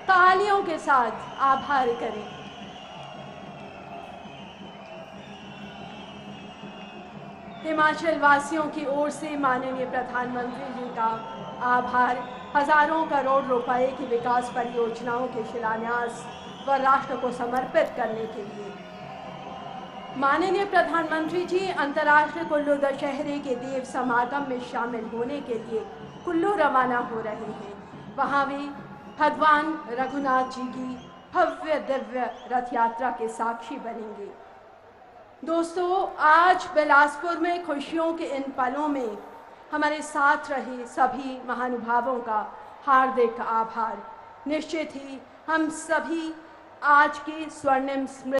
तालियों के साथ आभार करें। हिमाचल वासियों की ओर से माननीय प्रधानमंत्री जी का आभार, हजारों करोड़ रुपए की विकास परियोजनाओं के शिलान्यास व राष्ट्र को समर्पित करने के लिए। माननीय प्रधानमंत्री जी अंतर्राष्ट्रीय कुल्लू दशहरे के देव समागम में शामिल होने के लिए कुल्लू रवाना हो रहे हैं। वहाँ भी भगवान रघुनाथ जी की भव्य दिव्य रथ यात्रा के साक्षी बनेंगे। दोस्तों, आज बिलासपुर में खुशियों के इन पलों में हमारे साथ रहे सभी महानुभावों का हार्दिक आभार। निश्चित ही हम सभी आज की स्वर्णिम स्मृति